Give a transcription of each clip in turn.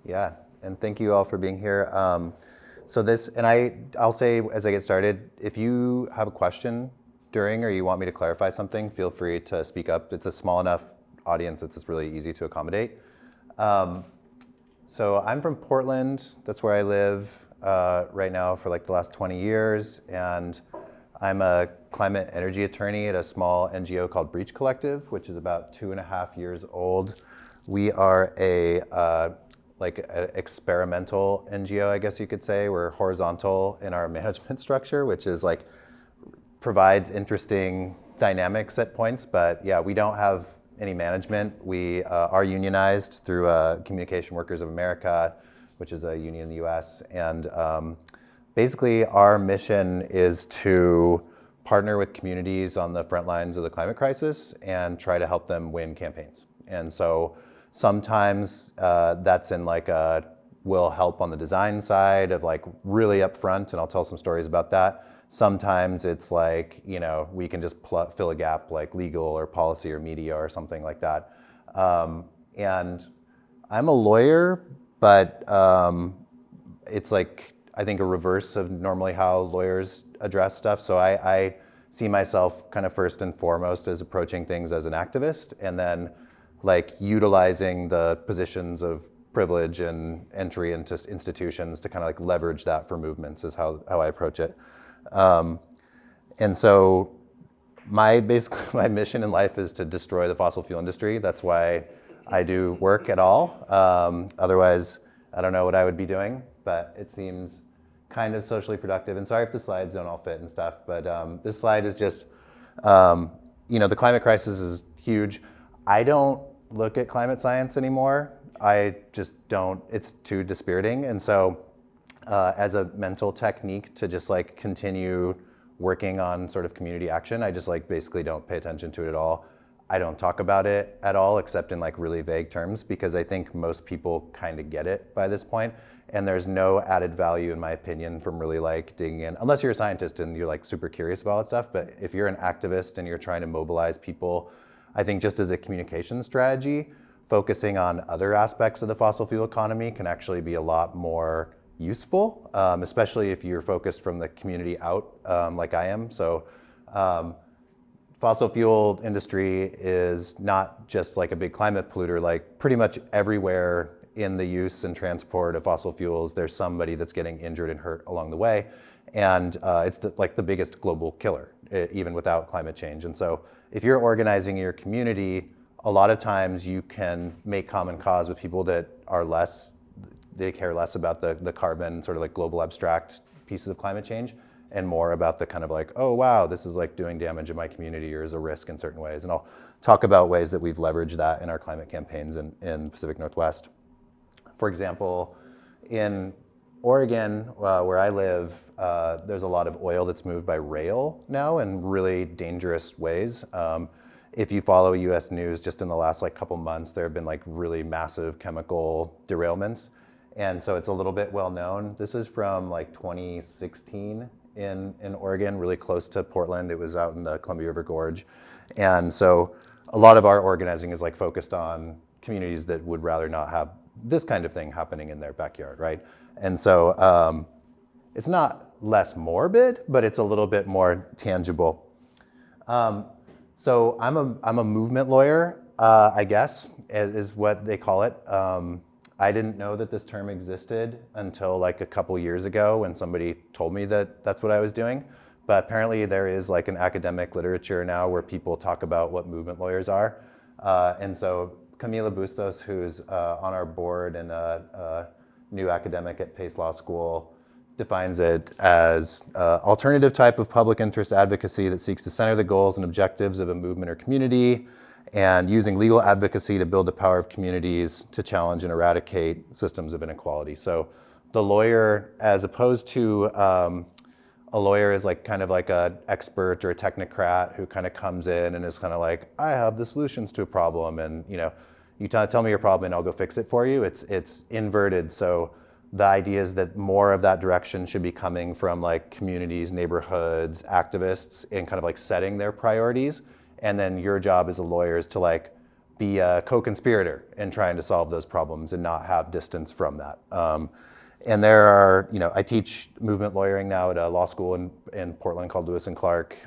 Yeah, and thank you all for being here. I'll say as I get started, if you have a question during or you want me to clarify something, feel free to speak up. It's a small enough audience, it's really easy to accommodate. So I'm from Portland, that's where I live right now for like the last 20 years, and I'm a climate energy attorney at a small NGO called Breach Collective, which is about 2.5 years old. We are an experimental NGO, I guess you could say. We're horizontal in our management structure, which is like provides interesting dynamics at points, but yeah, we don't have any management. We are unionized through Communication Workers of America, which is a union in the US, and basically our mission is to partner with communities on the front lines of the climate crisis and try to help them win campaigns. And so sometimes that's in like we'll help on the design side of like really upfront, and I'll tell some stories about that. Sometimes it's like, you know, we can just fill a gap like legal or policy or media or something like that. And I'm a lawyer, but it's like, I think a reverse of normally how lawyers address stuff. So I see myself kind of first and foremost as approaching things as an activist, and then like utilizing the positions of privilege and entry into institutions to kind of like leverage that for movements is how I approach it. And so basically my mission in life is to destroy the fossil fuel industry. That's why I do work at all. Otherwise, I don't know what I would be doing, but it seems kind of socially productive. And sorry if the slides don't all fit and stuff, but this slide is just, the climate crisis is huge. I don't look at climate science anymore. I just don't, it's too dispiriting. And so as a mental technique to just like continue working on sort of community action, I just like basically don't pay attention to it at all. I don't talk about it at all, except in like really vague terms, because I think most people kind of get it by this point. And there's no added value, in my opinion, from really like digging in, unless you're a scientist and you're like super curious about all that stuff. But if you're an activist and you're trying to mobilize people, I think just as a communication strategy, focusing on other aspects of the fossil fuel economy can actually be a lot more useful, especially if you're focused from the community out, like I am. So fossil fuel industry is not just like a big climate polluter, like pretty much everywhere in the use and transport of fossil fuels, there's somebody that's getting injured and hurt along the way. And it's like the biggest global killer, even without climate change. And so if you're organizing your community, a lot of times you can make common cause with people that are they care less about the carbon sort of like global abstract pieces of climate change and more about the kind of like, oh wow, this is like doing damage in my community or is a risk in certain ways. And I'll talk about ways that we've leveraged that in our climate campaigns in Pacific Northwest. For example, in Oregon, where I live, there's a lot of oil that's moved by rail now in really dangerous ways. If you follow US news, just in the last like couple months, there have been like really massive chemical derailments. And so it's a little bit well known. This is from like 2016 in Oregon, really close to Portland. It was out in the Columbia River Gorge. And so a lot of our organizing is like focused on communities that would rather not have this kind of thing happening in their backyard, right? And so it's not less morbid, but it's a little bit more tangible. So I'm a movement lawyer, I guess, is what they call it. I didn't know that this term existed until like a couple years ago when somebody told me that that's what I was doing. But apparently there is like an academic literature now where people talk about what movement lawyers are. And so Camila Bustos, who's on our board and a new academic at Pace Law School, defines it as alternative type of public interest advocacy that seeks to center the goals and objectives of a movement or community and using legal advocacy to build the power of communities to challenge and eradicate systems of inequality. So the lawyer, as opposed to a lawyer is like kind of like an expert or a technocrat who kind of comes in and is kind of like, I have the solutions to a problem, and you tell me your problem and I'll go fix it for you. It's inverted. So the idea is that more of that direction should be coming from like communities, neighborhoods, activists, and kind of like setting their priorities. And then your job as a lawyer is to like be a co-conspirator in trying to solve those problems and not have distance from that. And there are, I teach movement lawyering now at a law school in Portland called Lewis and Clark.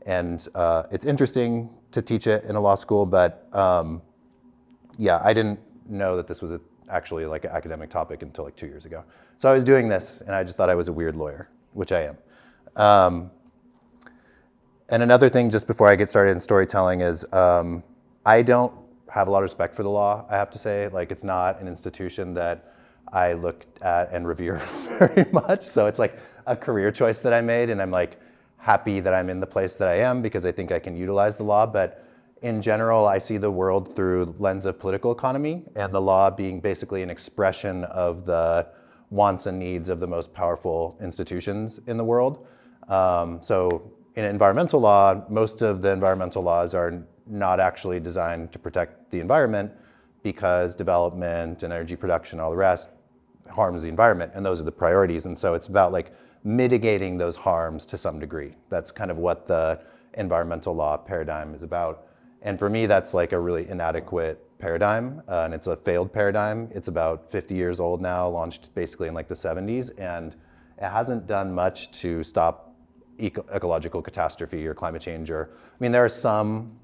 And it's interesting to teach it in a law school, but yeah, I didn't know that this was actually like an academic topic until like 2 years ago. So I was doing this and I just thought I was a weird lawyer, which I am. And another thing just before I get started in storytelling is I don't have a lot of respect for the law, I have to say. Like, it's not an institution that I look at and revere very much. So it's like a career choice that I made, and I'm like happy that I'm in the place that I am because I think I can utilize the law. But in general, I see the world through the lens of political economy, and the law being basically an expression of the wants and needs of the most powerful institutions in the world. So in environmental law, most of the environmental laws are not actually designed to protect the environment because development and energy production and all the rest harms the environment, and those are the priorities. And so it's about like mitigating those harms to some degree. That's kind of what the environmental law paradigm is about. And for me, that's like a really inadequate paradigm, and it's a failed paradigm. It's about 50 years old now, launched basically in like the 70s, and it hasn't done much to stop ecological catastrophe or climate change. Or, I mean, there are some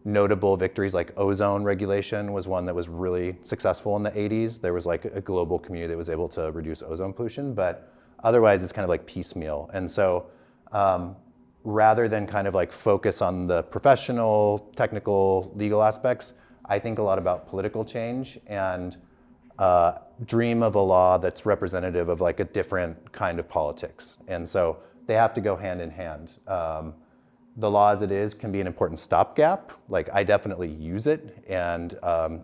notable victories, like ozone regulation was one that was really successful in the 80s. There was like a global community that was able to reduce ozone pollution, but otherwise it's kind of like piecemeal. And so rather than kind of like focus on the professional, technical, legal aspects, I think a lot about political change and dream of a law that's representative of like a different kind of politics. And so they have to go hand in hand. The law as it is can be an important stopgap. Like, I definitely use it and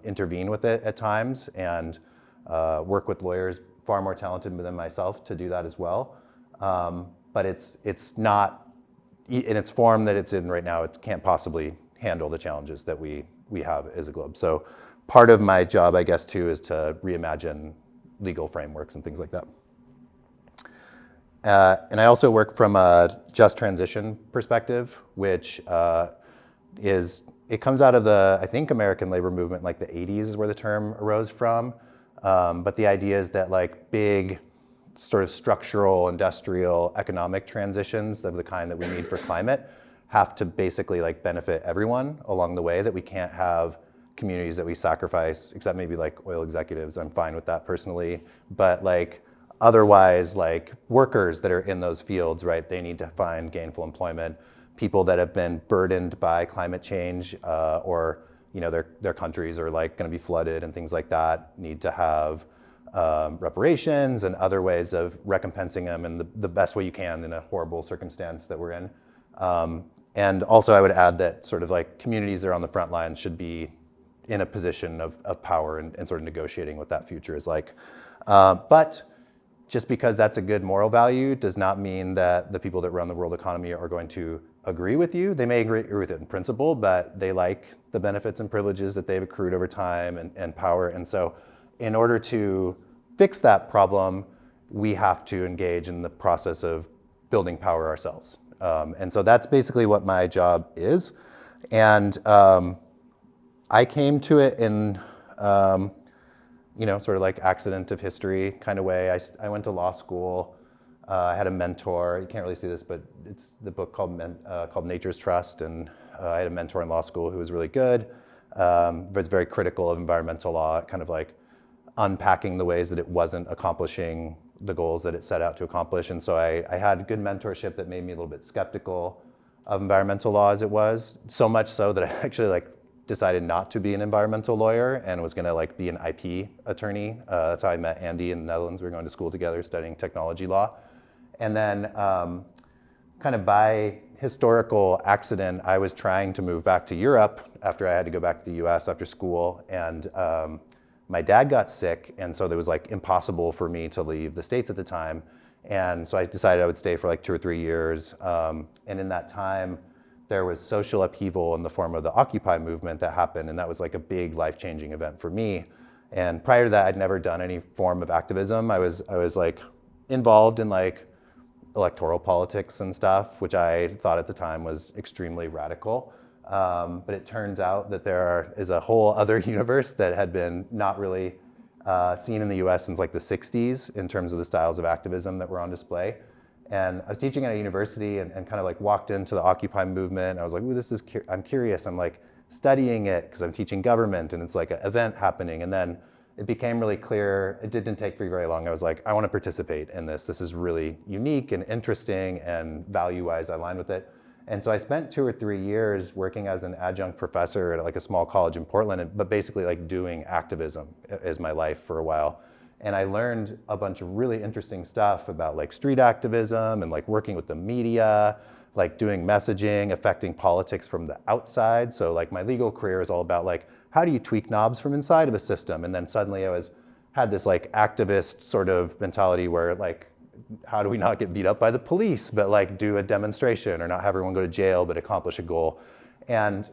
intervene with it at times, and work with lawyers far more talented than myself to do that as well. But it's not, in its form that it's in right now, it can't possibly handle the challenges that we have as a globe. So part of my job, I guess, too, is to reimagine legal frameworks and things like that. And I also work from a just transition perspective, which it comes out of the, I think, American labor movement, like the 80s is where the term arose from. But the idea is that like big sort of structural, industrial, economic transitions of the kind that we need for climate have to basically like benefit everyone along the way, that we can't have communities that we sacrifice, except maybe like oil executives. I'm fine with that personally. But like, otherwise, like workers that are in those fields, right, they need to find gainful employment. People that have been burdened by climate change or their countries are like going to be flooded and things like that need to have reparations and other ways of recompensing them in the best way you can in a horrible circumstance that we're in. And also I would add that sort of like communities that are on the front lines should be in a position of power and sort of negotiating what that future is like. But just because that's a good moral value does not mean that the people that run the world economy are going to agree with you. They may agree with it in principle, but they like the benefits and privileges that they've accrued over time and power. And so in order to fix that problem, we have to engage in the process of building power ourselves. And so that's basically what my job is. And I came to it in sort of like accident of history kind of way. I went to law school. I had a mentor. You can't really see this, but it's the book called Nature's Trust. And I had a mentor in law school who was really good, but was very critical of environmental law, kind of like unpacking the ways that it wasn't accomplishing the goals that it set out to accomplish. And so I had good mentorship that made me a little bit skeptical of environmental law as it was, so much so that I actually like decided not to be an environmental lawyer and was gonna like be an IP attorney. That's how I met Andy in the Netherlands. We were going to school together studying technology law. And then kind of by historical accident, I was trying to move back to Europe after I had to go back to the US after school. And my dad got sick, and so it was like impossible for me to leave the States at the time. And so I decided I would stay for like 2 or 3 years. And in that time, there was social upheaval in the form of the Occupy movement that happened, and that was like a big life-changing event for me. And prior to that, I'd never done any form of activism. I was like involved in like electoral politics and stuff, which I thought at the time was extremely radical. But it turns out that there is a whole other universe that had been not really seen in the US since like the 60s in terms of the styles of activism that were on display. And I was teaching at a university and kind of like walked into the Occupy movement. I was like, ooh, I'm curious. I'm like studying it because I'm teaching government and it's like an event happening. And then it became really clear, it didn't take me very long. I was like, I want to participate in this. This is really unique and interesting and value-wise I align with it. And so I spent 2 or 3 years working as an adjunct professor at like a small college in Portland, but basically like doing activism as my life for a while. And I learned a bunch of really interesting stuff about like street activism and like working with the media, like doing messaging, affecting politics from the outside. So like my legal career is all about like, how do you tweak knobs from inside of a system? And then suddenly had this like activist sort of mentality where like, how do we not get beat up by the police, but like do a demonstration or not have everyone go to jail, but accomplish a goal. And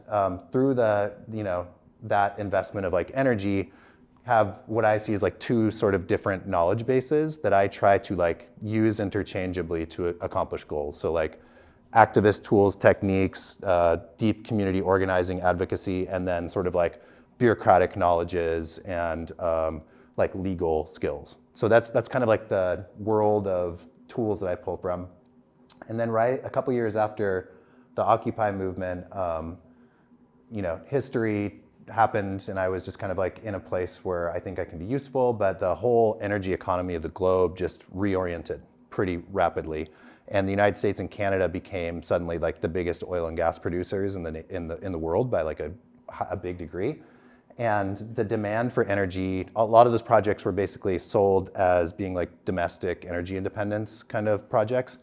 through that investment of like energy, have what I see as like 2 sort of different knowledge bases that I try to like use interchangeably to accomplish goals. So like activist tools, techniques, deep community organizing, advocacy, and then sort of like bureaucratic knowledges and like legal skills. So that's kind of like the world of tools that I pull from. And then a couple years after the Occupy movement, history happened and I was just kind of like in a place where I think I can be useful, but the whole energy economy of the globe just reoriented pretty rapidly. And the United States and Canada became suddenly like the biggest oil and gas producers in the world by like a big degree. And the demand for energy, a lot of those projects were basically sold as being like domestic energy independence kind of projects.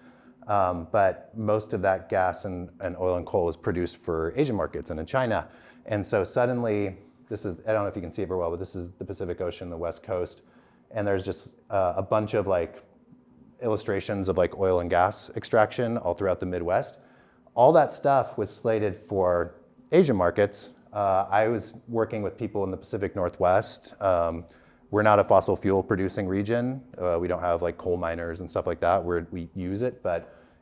But most of that gas and oil and coal is produced for Asian markets and in China. And so suddenly, I don't know if you can see it very well, but this is the Pacific Ocean, the West Coast. And there's just a bunch of like illustrations of like oil and gas extraction all throughout the Midwest. All that stuff was slated for Asian markets. I was working with people in the Pacific Northwest. We're not a fossil fuel producing region. We don't have like coal miners and stuff like that where we use it,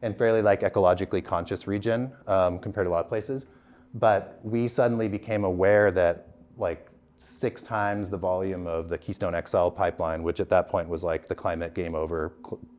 and fairly like ecologically conscious region compared to a lot of places. But we suddenly became aware that like 6 times the volume of the Keystone XL pipeline, which at that point was like the climate game over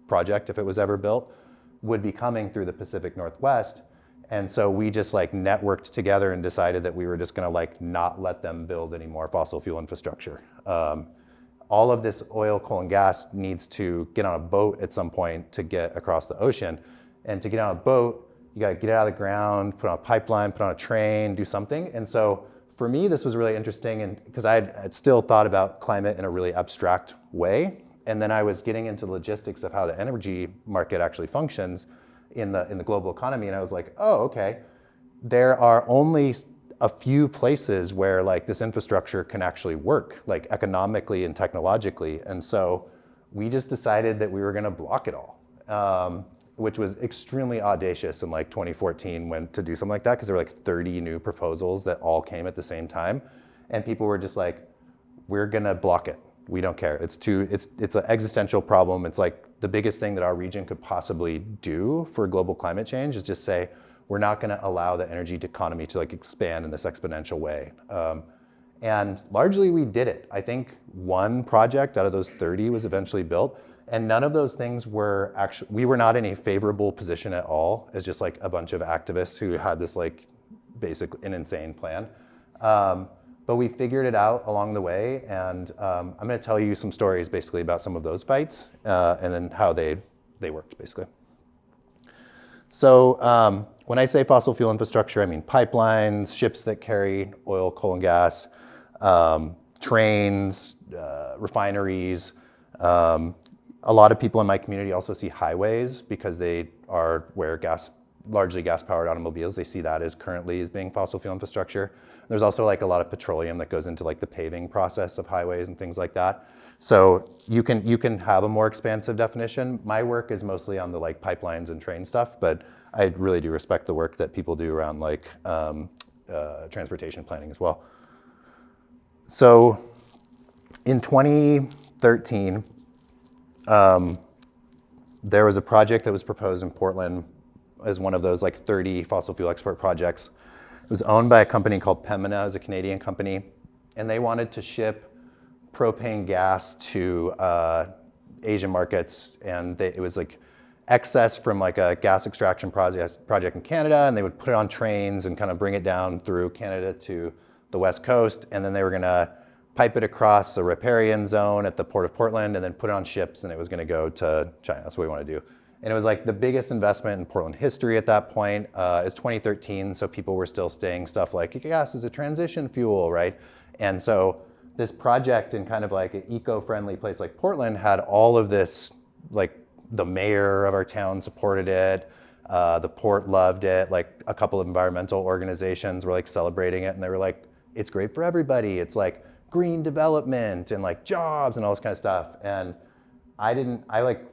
project if it was ever built, would be coming through the Pacific Northwest. And so we just like networked together and decided that we were just gonna like not let them build any more fossil fuel infrastructure. All of this oil, coal, and gas needs to get on a boat at some point to get across the ocean. And to get on a boat, you gotta get it out of the ground, put on a pipeline, put on a train, do something. And so for me, this was really interesting and because I had still thought about climate in a really abstract way. And then I was getting into the logistics of how the energy market actually functions in the global economy. And I was like, oh, okay, there are only a few places where like this infrastructure can actually work, like economically and technologically. And so we just decided that we were gonna block it all, which was extremely audacious in like 2014 to do something like that, because there were like 30 new proposals that all came at the same time. And people were just like, we're gonna block it. We don't care. It's an existential problem. It's like the biggest thing that our region could possibly do for global climate change is just say, we're not gonna allow the energy economy to like expand in this exponential way. And largely we did it. I think 1 project out of those 30 was eventually built. And none of those things were actually, we were not in a favorable position at all as just like a bunch of activists who had this like basically an insane plan. But we figured it out along the way. And I'm gonna tell you some stories basically about some of those fights and then how they worked basically. So when I say fossil fuel infrastructure, I mean pipelines, ships that carry oil, coal, and gas, trains, refineries. A lot of people in my community also see highways because they are where largely gas-powered automobiles, they see that as currently as being fossil fuel infrastructure. There's also like a lot of petroleum that goes into like the paving process of highways and things like that. So you can have a more expansive definition. My work is mostly on the like pipelines and train stuff, but I really do respect the work that people do around like transportation planning as well. So in 2013, there was a project that was proposed in Portland as one of those like 30 fossil fuel export projects. was owned by a company called Pembina, it was a Canadian company, and they wanted to ship propane gas to Asian markets, and it was like excess from like a gas extraction project in Canada, and they would put it on trains and kind of bring it down through Canada to the West Coast, and then they were gonna pipe it across the riparian zone at the Port of Portland, and then put it on ships, and it was gonna go to China. That's what we want to do. And it was like the biggest investment in Portland history at that point. It's 2013, so people were still saying stuff like gas is a transition fuel, right? And so this project in kind of like an eco-friendly place like Portland had all of this, like the mayor of our town supported it, the port loved it, like a couple of environmental organizations were like celebrating it, and they were like, it's great for everybody. It's like green development and like jobs and all this kind of stuff. And I like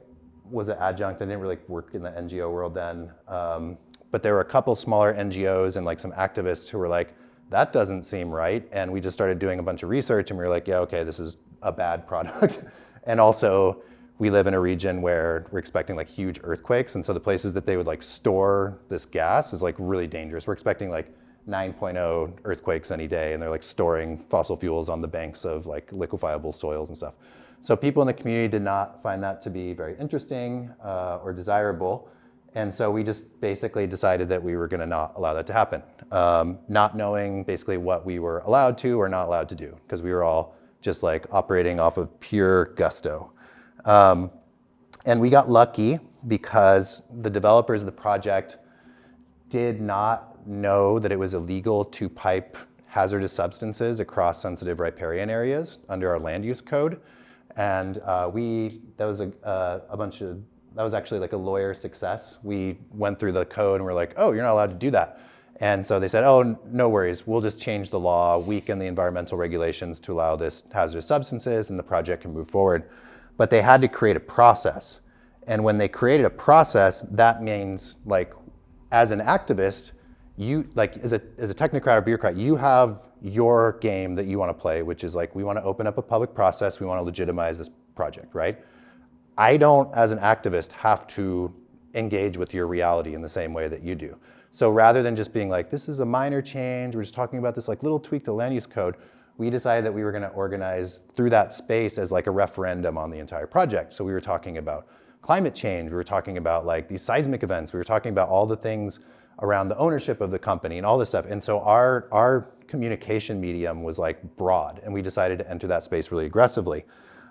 was an adjunct. I didn't really work in the NGO world then. But there were a couple smaller NGOs and like some activists who were like, that doesn't seem right. And we just started doing a bunch of research, and we were like, yeah, okay, this is a bad product. And also we live in a region where we're expecting like huge earthquakes. And so the places that they would like store this gas is like really dangerous. We're expecting like 9.0 earthquakes any day, and they're like storing fossil fuels on the banks of like liquefiable soils and stuff. So people in the community did not find that to be very interesting or desirable. And so we just basically decided that we were gonna not allow that to happen. Not knowing basically what we were allowed to or not allowed to do, because we were all just like operating off of pure gusto. And we got lucky because the developers of the project did not know that it was illegal to pipe hazardous substances across sensitive riparian areas under our land use code. And that was actually like a lawyer success. We went through the code and we're like, oh, you're not allowed to do that. And so they said, oh, no worries, we'll just change the law, weaken the environmental regulations to allow this hazardous substances, and the project can move forward. But they had to create a process. And when they created a process, that means like, as an activist, you like as a technocrat or bureaucrat, you have your game that you want to play, which is like, we want to open up a public process, we want to legitimize this project, right? I don't, as an activist, have to engage with your reality in the same way that you do. So rather than just being like, this is a minor change, we're just talking about this like little tweak to land use code, we decided that we were going to organize through that space as like a referendum on the entire project. So we were talking about climate change, we were talking about like these seismic events, we were talking about all the things around the ownership of the company and all this stuff. And so our communication medium was like broad, and we decided to enter that space really aggressively.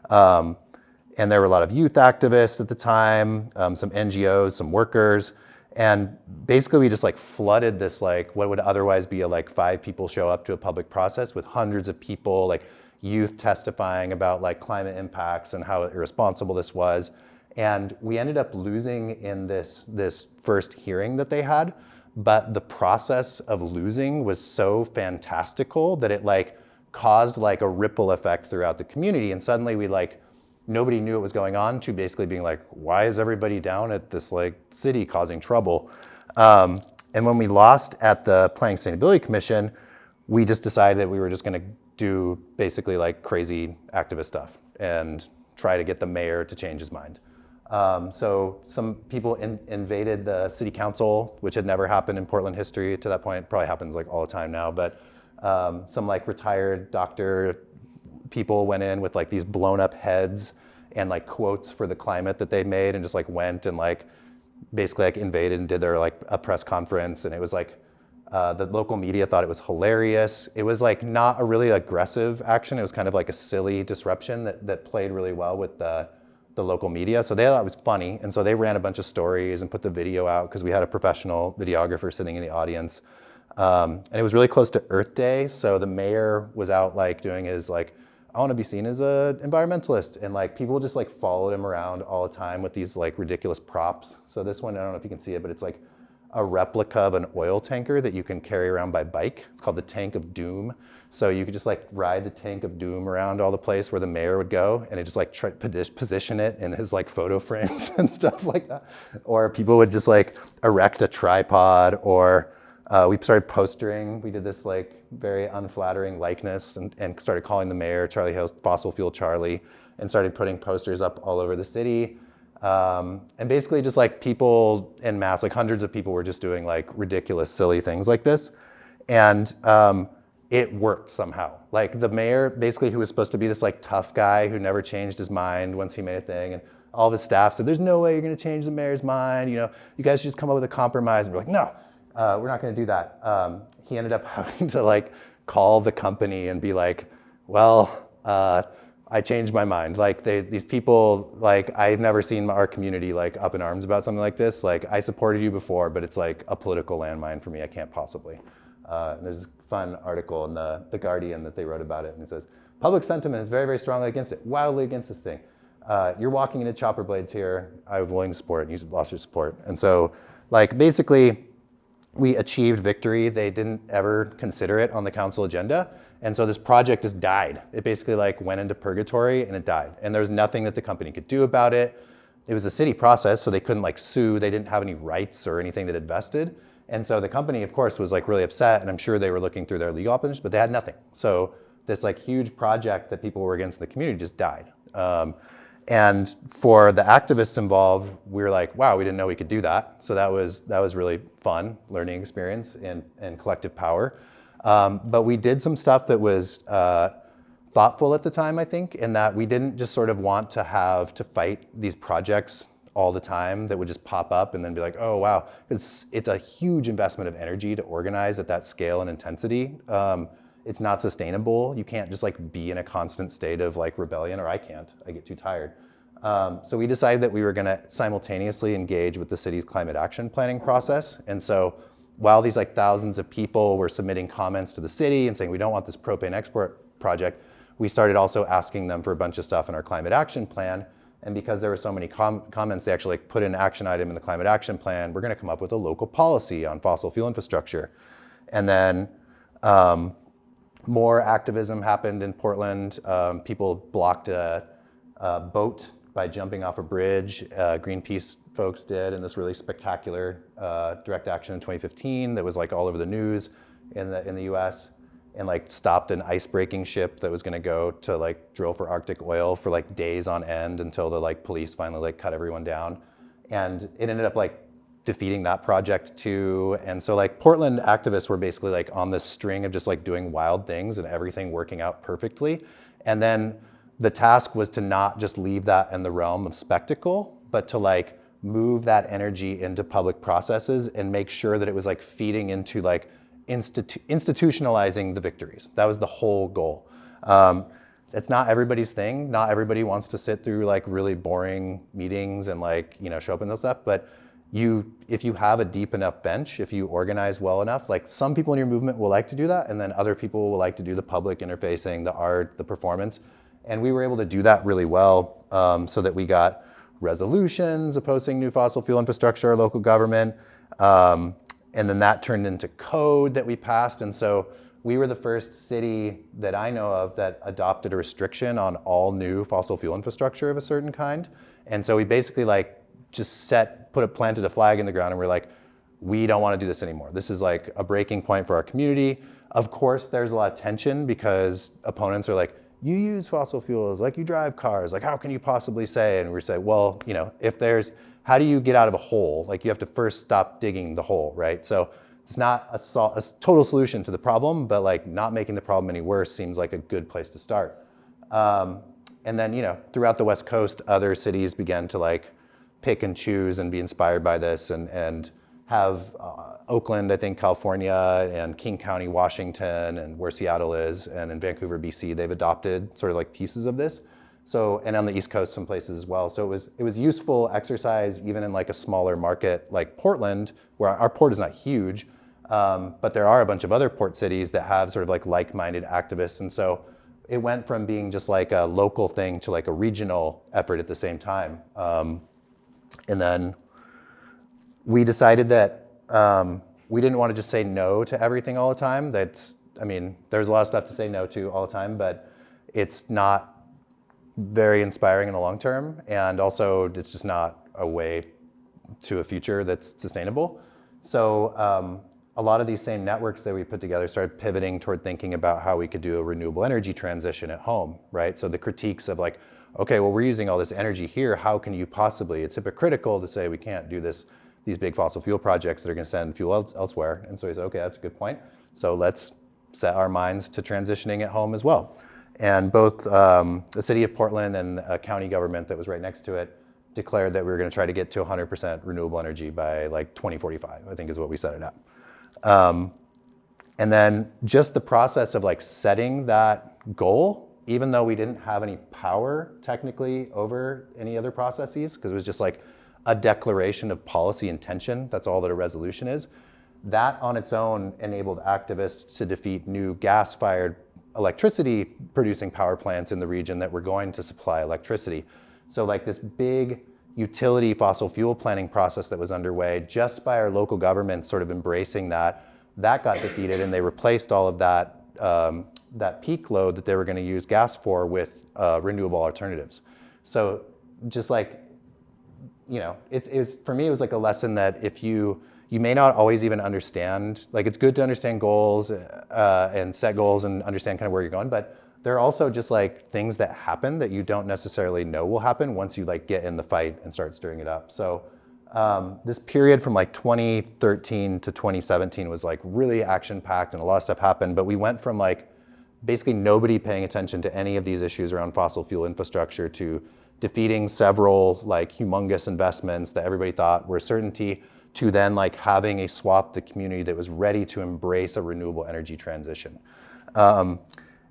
And there were a lot of youth activists at the time, some NGOs, some workers, and basically we just like flooded this like what would otherwise be a like 5 people show up to a public process with hundreds of people, like youth testifying about like climate impacts and how irresponsible this was. And we ended up losing in this first hearing that they had, but the process of losing was so fantastical that it like caused like a ripple effect throughout the community. And suddenly we like, nobody knew what was going on, to basically being like, why is everybody down at this like city causing trouble? And when we lost at the Planning Sustainability Commission, we just decided that we were just gonna do basically like crazy activist stuff and try to get the mayor to change his mind. So some people invaded the city council, which had never happened in Portland history to that point. It probably happens like all the time now, but some like retired doctor people went in with like these blown up heads and like quotes for the climate that they made, and just like went and like basically like invaded and did their like a press conference. And it was like the local media thought it was hilarious. It was like not a really aggressive action. It was kind of like a silly disruption that played really well with the local media. So they thought it was funny. And so they ran a bunch of stories and put the video out, because we had a professional videographer sitting in the audience. And it was really close to Earth Day. So the mayor was out like doing his like, I want to be seen as an environmentalist. And like people just like followed him around all the time with these like ridiculous props. So this one, I don't know if you can see it, but it's like a replica of an oil tanker that you can carry around by bike. It's called the Tank of Doom. So you could just like ride the Tank of Doom around all the place where the mayor would go, and it just like try to position it in his like photo frames and stuff like that. Or people would just like erect a tripod, or we started postering. We did this like very unflattering likeness and started calling the mayor Charlie Hill's Fossil Fuel Charlie, and started putting posters up all over the city. And basically just like people en masse, like hundreds of people were just doing like ridiculous, silly things like this. And it worked somehow. Like the mayor, basically, who was supposed to be this like tough guy who never changed his mind once he made a thing, and all of his staff said, "There's no way you're going to change the mayor's mind. You know, you guys should just come up with a compromise." And we're like, "No, we're not going to do that." He ended up having to like call the company and be like, "Well, I changed my mind. Like these people, like I've never seen our community like up in arms about something like this. Like I supported you before, but it's like a political landmine for me. I can't possibly." There's a fun article in the Guardian that they wrote about it, and it says, "Public sentiment is very, very strongly against it, wildly against this thing. You're walking into chopper blades here. I was willing to support, and you lost your support." And so, like, basically, we achieved victory. They didn't ever consider it on the council agenda, and so this project just died. It basically like went into purgatory, and it died. And there was nothing that the company could do about it. It was a city process, so they couldn't like sue. They didn't have any rights or anything that had vested. And so the company, of course, was like really upset, and I'm sure they were looking through their legal options, but they had nothing. So this like huge project that people were against in the community just died. And for the activists involved, we were like, wow, we didn't know we could do that. So that was really fun learning experience and collective power. But we did some stuff that was thoughtful at the time, I think, in that we didn't just sort of want to have to fight these projects all the time that would just pop up and then be like, oh, wow. It's a huge investment of energy to organize at that scale and intensity. It's not sustainable. You can't just like be in a constant state of like rebellion, or I can't. I get too tired. So we decided that we were gonna simultaneously engage with the city's climate action planning process. And so while these like thousands of people were submitting comments to the city and saying, we don't want this propane export project, we started also asking them for a bunch of stuff in our climate action plan. And because there were so many comments, they actually like put an action item in the climate action plan. We're gonna come up with a local policy on fossil fuel infrastructure. And then more activism happened in Portland. People blocked a boat by jumping off a bridge. Greenpeace folks did in this really spectacular direct action in 2015 that was like all over the news in the US, and like stopped an ice-breaking ship that was gonna go to like drill for Arctic oil for like days on end until the like police finally like cut everyone down. And it ended up like defeating that project too. And so like Portland activists were basically like on this string of just like doing wild things and everything working out perfectly. And then the task was to not just leave that in the realm of spectacle, but to like move that energy into public processes and make sure that it was like feeding into like institutionalizing the victories. That was the whole goal. It's not everybody's thing. Not everybody wants to sit through like really boring meetings and like, you know, show up in this stuff, but if you have a deep enough bench, if you organize well enough, like some people in your movement will like to do that, and then other people will like to do the public interfacing, the art, the performance. And we were able to do that really well, so that we got resolutions opposing new fossil fuel infrastructure, local government, and then that turned into code that we passed. And so we were the first city that I know of that adopted a restriction on all new fossil fuel infrastructure of a certain kind. And so we basically like just planted a flag in the ground, and we're like, we don't want to do this anymore. This is like a breaking point for our community. Of course, there's a lot of tension because opponents are like, you use fossil fuels, like you drive cars, like how can you possibly say? And we say, well, you know, how do you get out of a hole? Like you have to first stop digging the hole, right? So it's not a total solution to the problem, but like not making the problem any worse seems like a good place to start. And then, you know, throughout the West Coast, other cities began to like pick and choose and be inspired by this, and have Oakland, I think, California, and King County, Washington, and where Seattle is, and in Vancouver, BC, they've adopted sort of like pieces of this. So, and on the East Coast, some places as well. So it was useful exercise even in like a smaller market like Portland, where our port is not huge, but there are a bunch of other port cities that have sort of like-minded activists. And so it went from being just like a local thing to like a regional effort at the same time. And then we decided that we didn't want to just say no to everything all the time. There's a lot of stuff to say no to all the time, but it's not very inspiring in the long term. And also it's just not a way to a future that's sustainable. So a lot of these same networks that we put together started pivoting toward thinking about how we could do a renewable energy transition at home, right? So the critiques of like, okay, well, we're using all this energy here. How can you possibly? It's hypocritical to say we can't do these big fossil fuel projects that are going to send fuel elsewhere. And so he said, okay, that's a good point. So let's set our minds to transitioning at home as well. And both the city of Portland and a county government that was right next to it declared that we were going to try to get to 100% renewable energy by like 2045, I think is what we set it at. And then just the process of like setting that goal, even though we didn't have any power technically over any other processes, because it was just like a declaration of policy intention, that's all that a resolution is, that on its own enabled activists to defeat new gas-fired electricity producing power plants in the region that were going to supply electricity. So like this big utility fossil fuel planning process that was underway just by our local governments sort of embracing that got defeated, and they replaced all of that that peak load that they were going to use gas for with renewable alternatives. So just like, you know, it's for me, it was like a lesson that if you may not always even understand, like it's good to understand goals and set goals and understand kind of where you're going, but there are also just like things that happen that you don't necessarily know will happen once you like get in the fight and start stirring it up. So this period from like 2013 to 2017 was like really action-packed and a lot of stuff happened, but we went from like basically nobody paying attention to any of these issues around fossil fuel infrastructure to defeating several like humongous investments that everybody thought were certainty, to then like having a swath of the community that was ready to embrace a renewable energy transition.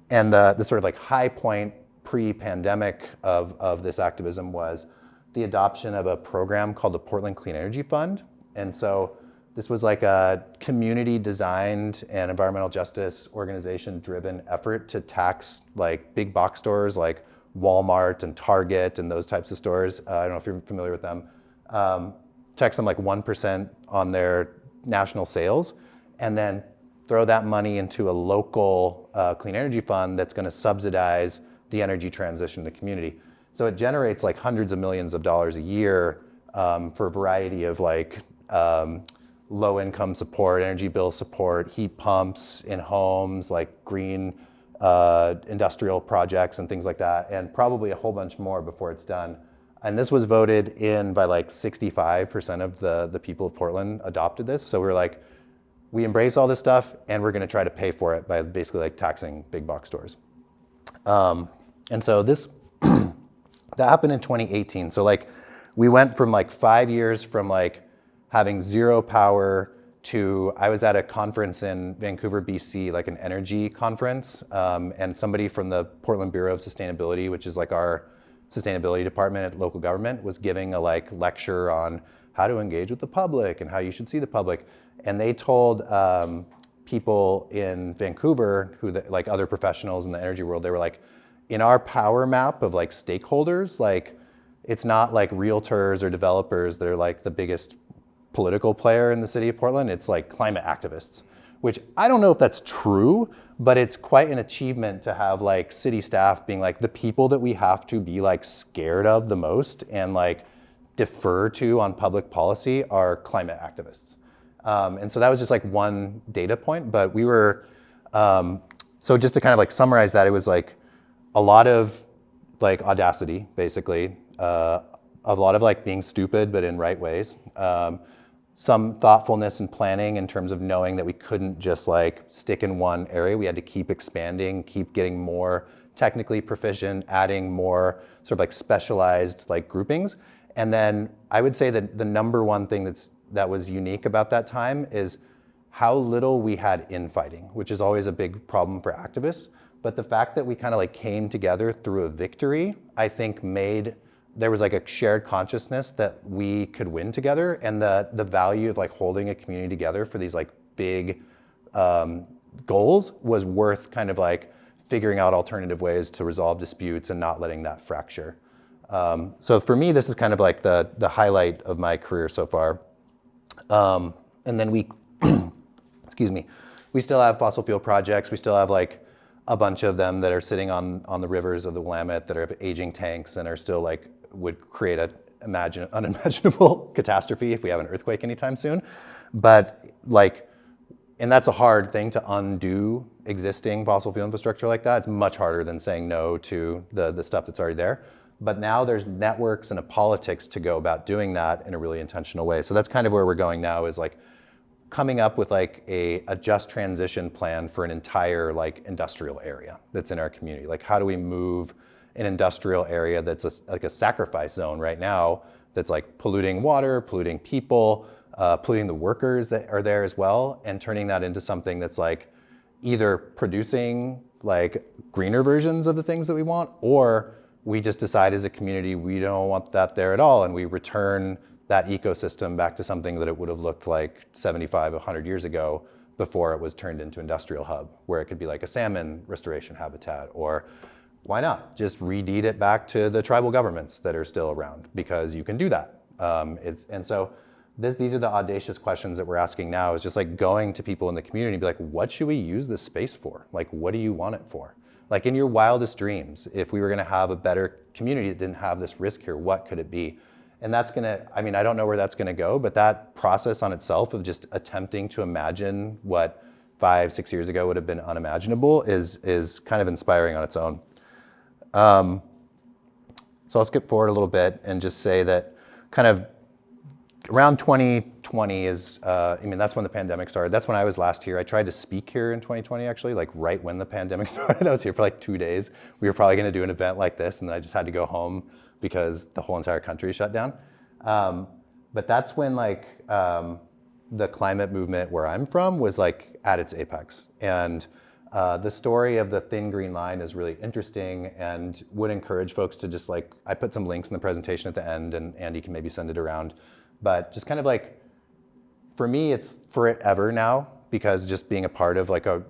And the sort of like high point pre-pandemic of this activism was the adoption of a program called the Portland Clean Energy Fund. And so this was like a community designed and environmental justice organization driven effort to tax like big box stores like Walmart and Target and those types of stores. I don't know if you're familiar with them. Tax them like 1% on their national sales, and then throw that money into a local clean energy fund that's going to subsidize the energy transition in the community. So it generates like hundreds of millions of dollars a year for a variety of like low income support, energy bill support, heat pumps in homes, like green industrial projects and things like that, and probably a whole bunch more before it's done. And this was voted in by like 65% of the people of Portland adopted this. So we're like, we embrace all this stuff and we're gonna try to pay for it by basically like taxing big box stores. And so this, that happened in 2018. So like we went from like 5 years from like having zero power to, I was at a conference in Vancouver, BC, like an energy conference, and somebody from the Portland Bureau of Sustainability, which is like our sustainability department at local government, was giving a like lecture on how to engage with the public and how you should see the public. And they told people in Vancouver, who like other professionals in the energy world, they were like, in our power map of like stakeholders, like it's not like realtors or developers that are like the biggest political player in the city of Portland, it's like climate activists, which I don't know if that's true, but it's quite an achievement to have like city staff being like the people that we have to be like scared of the most and like defer to on public policy are climate activists. And so that was just like one data point, but we were, so just to kind of like summarize that, it was like a lot of like audacity, basically, a lot of like being stupid, but in right ways. Some thoughtfulness and planning in terms of knowing that we couldn't just like stick in one area. We had to keep expanding, keep getting more technically proficient, adding more sort of like specialized like groupings. And then I would say that the number one thing that was unique about that time is how little we had infighting, which is always a big problem for activists. But the fact that we kind of like came together through a victory, I think there was like a shared consciousness that we could win together, and the value of like holding a community together for these like big goals was worth kind of like figuring out alternative ways to resolve disputes and not letting that fracture. So for me, this is kind of like the highlight of my career so far. And then we, excuse me, we still have fossil fuel projects. We still have like a bunch of them that are sitting on the rivers of the Willamette that are aging tanks and are still like, would create an unimaginable catastrophe if we have an earthquake anytime soon. But like, and that's a hard thing to undo existing fossil fuel infrastructure like that. It's much harder than saying no to the stuff that's already there. But now there's networks and a politics to go about doing that in a really intentional way. So that's kind of where we're going now, is like, coming up with like a just transition plan for an entire like industrial area that's in our community. Like how do we move an industrial area that's like a sacrifice zone right now that's like polluting water, polluting people, polluting the workers that are there as well, and turning that into something that's like either producing like greener versions of the things that we want, or we just decide as a community we don't want that there at all, and we return that ecosystem back to something that it would have looked like 75, 100 years ago before it was turned into industrial hub, where it could be like a salmon restoration habitat, or why not just redeed it back to the tribal governments that are still around, because you can do that. These are the audacious questions that we're asking now, is just like going to people in the community and be like, what should we use this space for? Like, what do you want it for? Like in your wildest dreams, if we were gonna have a better community that didn't have this risk here, what could it be? And that's gonna, I mean, I don't know where that's gonna go, but that process on itself of just attempting to imagine what 5, 6 years ago would have been unimaginable is kind of inspiring on its own. So I'll skip forward a little bit and just say that kind of around 2020 is, I mean, that's when the pandemic started. That's when I was last here. I tried to speak here in 2020, actually, like right when the pandemic started. I was here for like 2 days. We were probably gonna do an event like this, and then I just had to go home because the whole entire country shut down. But that's when like the climate movement where I'm from was like at its apex. And the story of the thin green line is really interesting, and would encourage folks to just like, I put some links in the presentation at the end, and Andy can maybe send it around. But just kind of like, for me, it's forever now, because just being a part of like a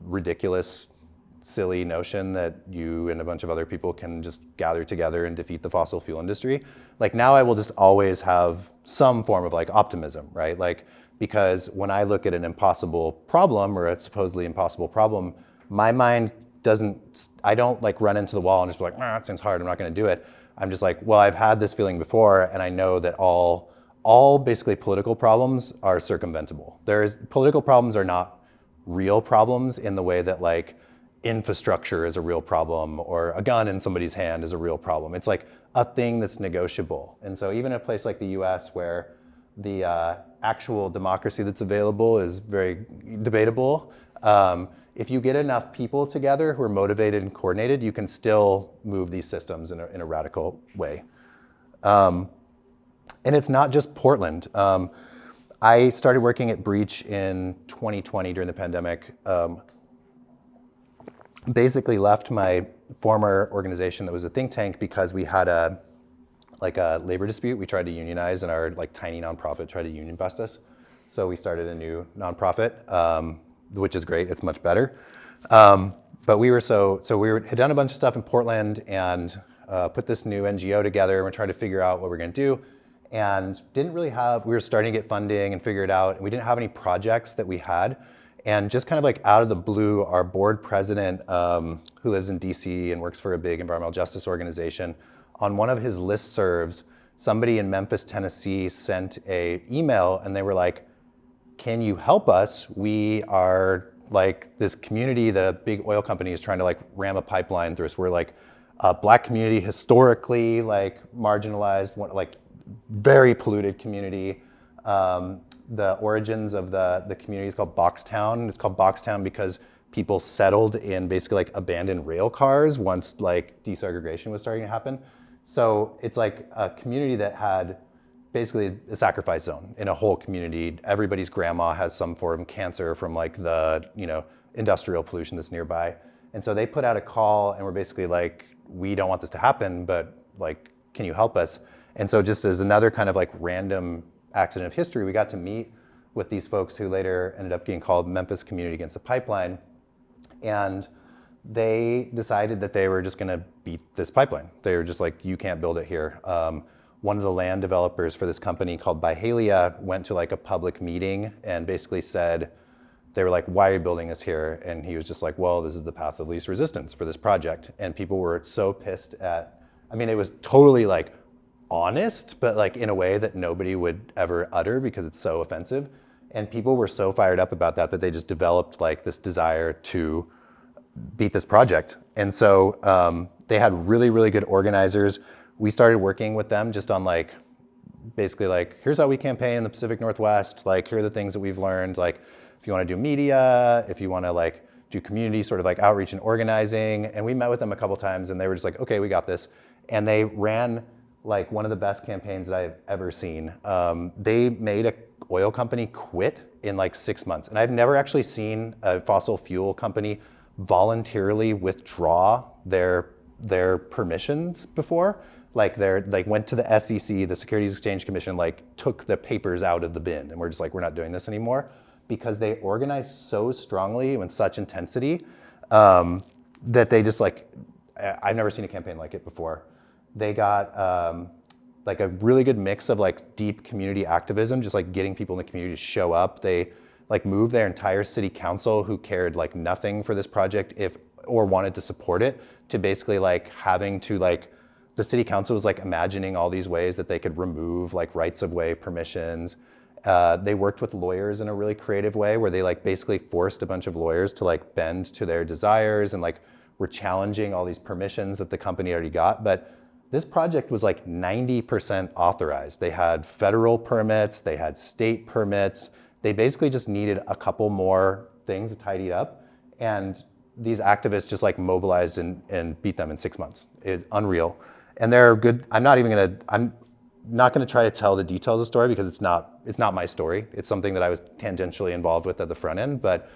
ridiculous, silly notion that you and a bunch of other people can just gather together and defeat the fossil fuel industry. Like now I will just always have some form of like optimism, right? Like, because when I look at an impossible problem, or a supposedly impossible problem, my mind I don't like run into the wall and just be like, that seems hard, I'm not gonna do it. I'm just like, well, I've had this feeling before, and I know that all basically political problems are circumventable. Political problems are not real problems in the way that like infrastructure is a real problem, or a gun in somebody's hand is a real problem. It's like a thing that's negotiable. And so even in a place like the US, where the actual democracy that's available is very debatable, if you get enough people together who are motivated and coordinated, you can still move these systems in a radical way. And it's not just Portland. I started working at Breach in 2020 during the pandemic. Basically left my former organization that was a think tank because we had a labor dispute. We tried to unionize, and our like tiny nonprofit tried to union bust us. So we started a new nonprofit, which is great. It's much better. But we had done a bunch of stuff in Portland and put this new NGO together, and we're trying to figure out what we're gonna do. And we were starting to get funding and figure it out, and we didn't have any projects that we had. And just kind of like out of the blue, our board president, who lives in DC and works for a big environmental justice organization, on one of his listservs, somebody in Memphis, Tennessee sent an email, and they were like, can you help us? We are like this community that a big oil company is trying to like ram a pipeline through us. We're like a Black community, historically like marginalized, like very polluted community. The origins of the community is called Boxtown. It's called Boxtown because people settled in basically like abandoned rail cars once like desegregation was starting to happen. So it's like a community that had basically a sacrifice zone in a whole community. Everybody's grandma has some form of cancer from like the industrial pollution that's nearby. And so they put out a call and were basically like, we don't want this to happen, but like, can you help us? And so just as another kind of like random accident of history, we got to meet with these folks who later ended up being called Memphis Community Against the Pipeline. And they decided that they were just gonna beat this pipeline. They were just like, you can't build it here. One of the land developers for this company called Byhalia went to like a public meeting and basically said, they were like, why are you building this here? And he was just like, well, this is the path of least resistance for this project. And people were so pissed it was totally like honest, but like in a way that nobody would ever utter because it's so offensive. And people were so fired up about that they just developed like this desire to beat this project. And so they had really, really good organizers. We started working with them just on like basically like, here's how we campaign in the Pacific Northwest. Like, here are the things that we've learned. Like, if you want to do media, if you want to like do community sort of like outreach and organizing. And we met with them a couple times and they were just like, okay, we got this. And they ran like one of the best campaigns that I've ever seen. They made a oil company quit in like 6 months. And I've never actually seen a fossil fuel company voluntarily withdraw their permissions before. Like went to the SEC, the Securities Exchange Commission, like took the papers out of the bin and we're just like, we're not doing this anymore, because they organized so strongly with such intensity that they just like, I've never seen a campaign like it before. They got like a really good mix of like deep community activism, just like getting people in the community to show up. They like moved their entire city council, who cared like nothing for this project or wanted to support it, to basically like having to like, the city council was like imagining all these ways that they could remove like rights of way permissions. They worked with lawyers in a really creative way where they like basically forced a bunch of lawyers to like bend to their desires and like were challenging all these permissions that the company already got. But this project was like 90% authorized. They had federal permits, they had state permits. They basically just needed a couple more things to tidy up. And these activists just like mobilized and beat them in 6 months. It's unreal. And they're good. I'm not gonna try to tell the details of the story because it's not my story. It's something that I was tangentially involved with at the front end. But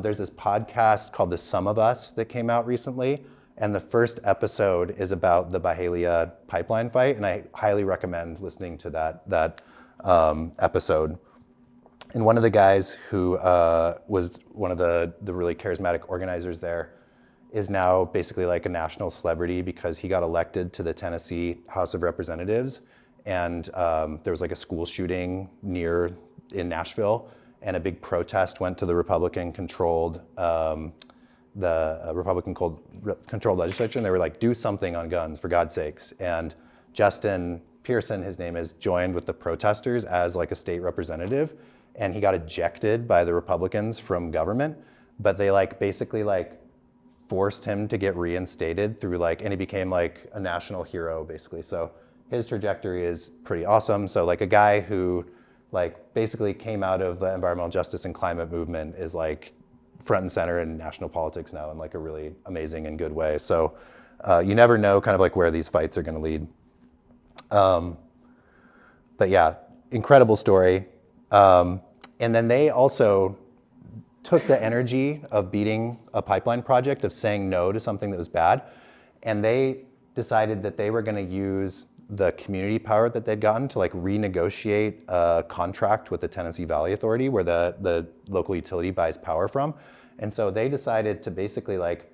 there's this podcast called The Sum of Us that came out recently. And the first episode is about the Byhalia pipeline fight. And I highly recommend listening to that episode. And one of the guys who was one of the really charismatic organizers there is now basically like a national celebrity because he got elected to the Tennessee House of Representatives. And there was like a school shooting in Nashville, and a big protest went to the Republican-controlled legislature, and they were like, do something on guns, for God's sakes. And Justin Pearson, his name is, joined with the protesters as like a state representative, and he got ejected by the Republicans from government, but they like basically like forced him to get reinstated through like, and he became like a national hero basically. So his trajectory is pretty awesome. So like a guy who like basically came out of the environmental justice and climate movement is like front and center in national politics now in like a really amazing and good way. So you never know kind of like where these fights are going to lead. But yeah, incredible story. And then they also took the energy of beating a pipeline project, of saying no to something that was bad, and they decided that they were going to use the community power that they'd gotten to like renegotiate a contract with the Tennessee Valley Authority, where the local utility buys power from. And so they decided to basically like,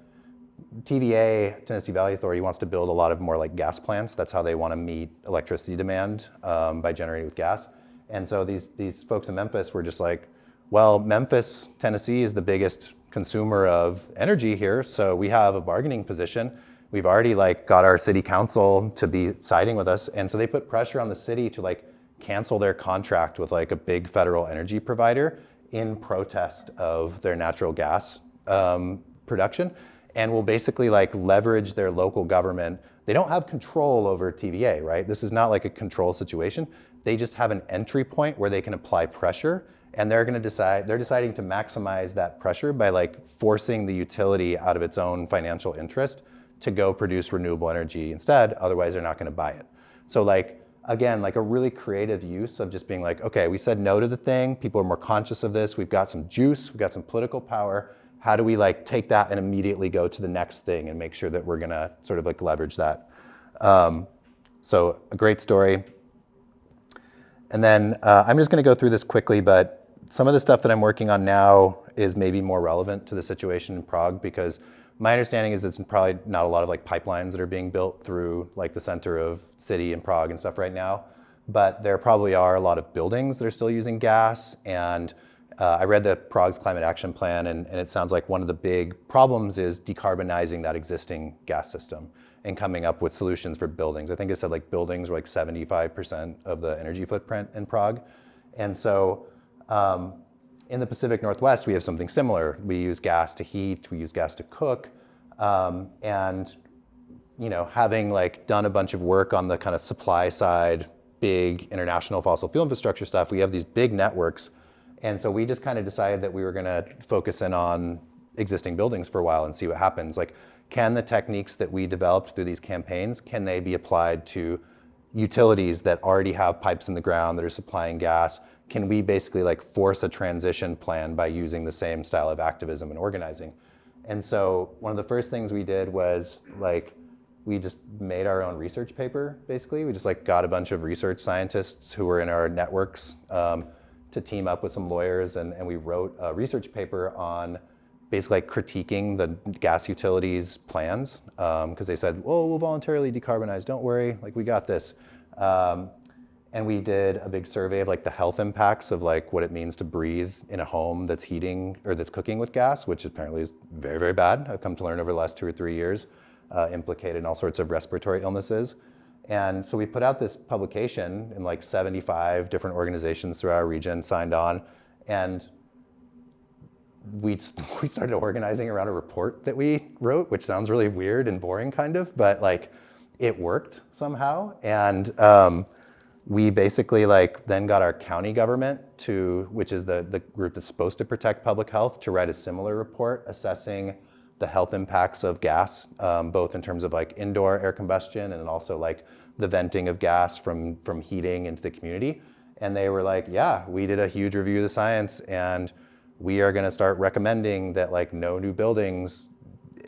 TVA, Tennessee Valley Authority, wants to build a lot of more like gas plants. That's how they want to meet electricity demand by generating with gas. And so these folks in Memphis were just like, well, Memphis, Tennessee is the biggest consumer of energy here, so we have a bargaining position. We've already like got our city council to be siding with us. And so they put pressure on the city to like cancel their contract with like a big federal energy provider in protest of their natural gas production, and will basically like leverage their local government. They don't have control over TVA, right? This is not like a control situation. They just have an entry point where they can apply pressure, and they're deciding to maximize that pressure by like forcing the utility out of its own financial interest to go produce renewable energy instead. Otherwise they're not going to buy it. So like, again, like a really creative use of just being like, okay, we said no to the thing. People are more conscious of this. We've got some juice. We've got some political power. How do we like take that and immediately go to the next thing and make sure that we're going to sort of like leverage that? So a great story. And then I'm just going to go through this quickly, but some of the stuff that I'm working on now is maybe more relevant to the situation in Prague, because my understanding is it's probably not a lot of like pipelines that are being built through like the center of city in Prague and stuff right now, but there probably are a lot of buildings that are still using gas. And I read the Prague's climate action plan, and it sounds like one of the big problems is decarbonizing that existing gas system and coming up with solutions for buildings. I think it said like buildings were like 75% of the energy footprint in Prague. And so in the Pacific Northwest, we have something similar. We use gas to heat, we use gas to cook, and you know, having like done a bunch of work on the kind of supply side big international fossil fuel infrastructure stuff. We have these big networks. And so we just kind of decided that we were going to focus in on existing buildings for a while and see what happens. Like, can the techniques that we developed through these campaigns, can they be applied to utilities that already have pipes in the ground that are supplying gas? Can we basically like force a transition plan by using the same style of activism and organizing? And so one of the first things we did was like, we just made our own research paper, basically. We just like got a bunch of research scientists who were in our networks to team up with some lawyers, and we wrote a research paper on basically like critiquing the gas utilities plans, because they said, oh, we'll voluntarily decarbonize, don't worry, like we got this. And we did a big survey of like the health impacts of like what it means to breathe in a home that's heating or that's cooking with gas, which apparently is very, very bad. I've come to learn over the last 2 or 3 years, implicated in all sorts of respiratory illnesses. And so we put out this publication, and like 75 different organizations throughout our region signed on, and we started organizing around a report that we wrote, which sounds really weird and boring kind of, but like it worked somehow. And we basically like then got our county government to, which is the group that's supposed to protect public health, to write a similar report assessing the health impacts of gas, both in terms of like indoor air combustion and also like the venting of gas from heating into the community. And they were like, yeah, we did a huge review of the science, and we are gonna start recommending that like no new buildings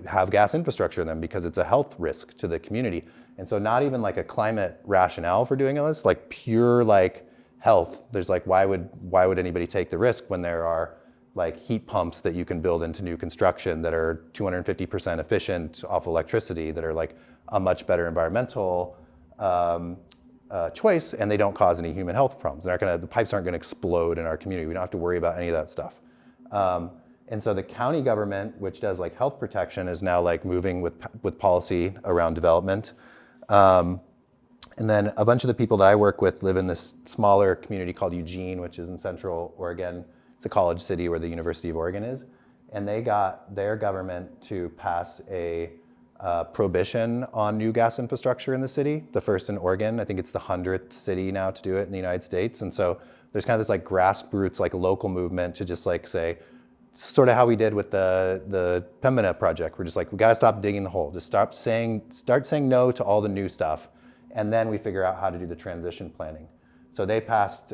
have gas infrastructure in them because it's a health risk to the community. And so not even like a climate rationale for doing this, like pure like health. There's like, why would anybody take the risk when there are like heat pumps that you can build into new construction that are 250% efficient off electricity, that are like a much better environmental choice, and they don't cause any human health problems. The pipes aren't gonna explode in our community. We don't have to worry about any of that stuff. And so the county government, which does like health protection, is now like moving with policy around development. And then a bunch of the people that I work with live in this smaller community called Eugene, which is in central Oregon. It's a college city where the University of Oregon is. And they got their government to pass a prohibition on new gas infrastructure in the city, the first in Oregon. I think it's the 100th city now to do it in the United States. And so there's kind of this like grassroots, like local movement to just like say, sort of how we did with the Pembina project. We're just like, we gotta stop digging the hole. Just start saying no to all the new stuff. And then we figure out how to do the transition planning. So they passed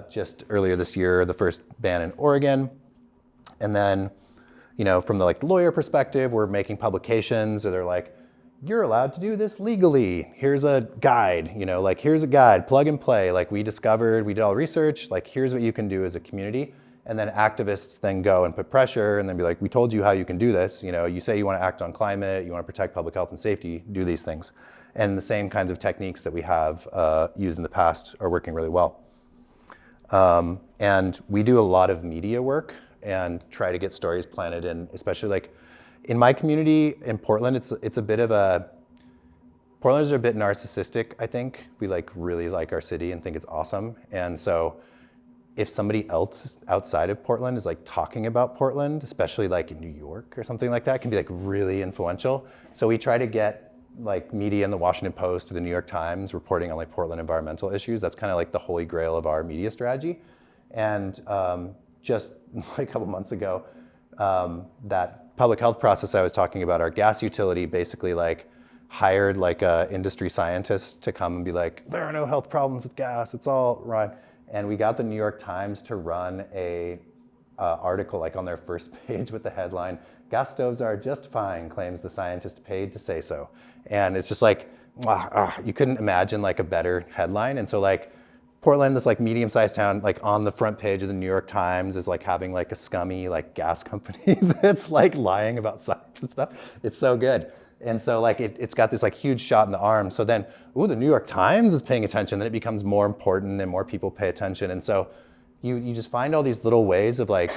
just earlier this year, the first ban in Oregon. And then, you know, from the like lawyer perspective, we're making publications, or they're like, you're allowed to do this legally. Here's a guide, you know, like here's a guide, plug and play. Like we did all the research, like here's what you can do as a community. And then activists then go and put pressure and then be like, we told you how you can do this. You know, you say you want to act on climate, you want to protect public health and safety, do these things. And the same kinds of techniques that we have used in the past are working really well. And we do a lot of media work and try to get stories planted in, especially like in my community in Portland, it's a bit of a, Portlanders are a bit narcissistic, I think. We like really like our city and think it's awesome. And so if somebody else outside of Portland is like talking about Portland, especially like in New York or something like that, it can be like really influential. So we try to get like media in the Washington Post or the New York Times reporting on like Portland environmental issues. That's kind of like the holy grail of our media strategy. And just like a couple months ago, that public health process I was talking about, our gas utility basically like hired like a industry scientist to come and be like, there are no health problems with gas, it's all right. And we got the New York Times to run a article like on their first page with the headline, gas stoves are just fine, claims the scientist paid to say so. And it's just like, you couldn't imagine like a better headline. And so like Portland, this like medium-sized town, like on the front page of the New York Times is like having like a scummy like gas company that's like lying about science and stuff. It's so good. And so like it's got this like huge shot in the arm. So then, the New York Times is paying attention, then it becomes more important and more people pay attention. And so you just find all these little ways of like,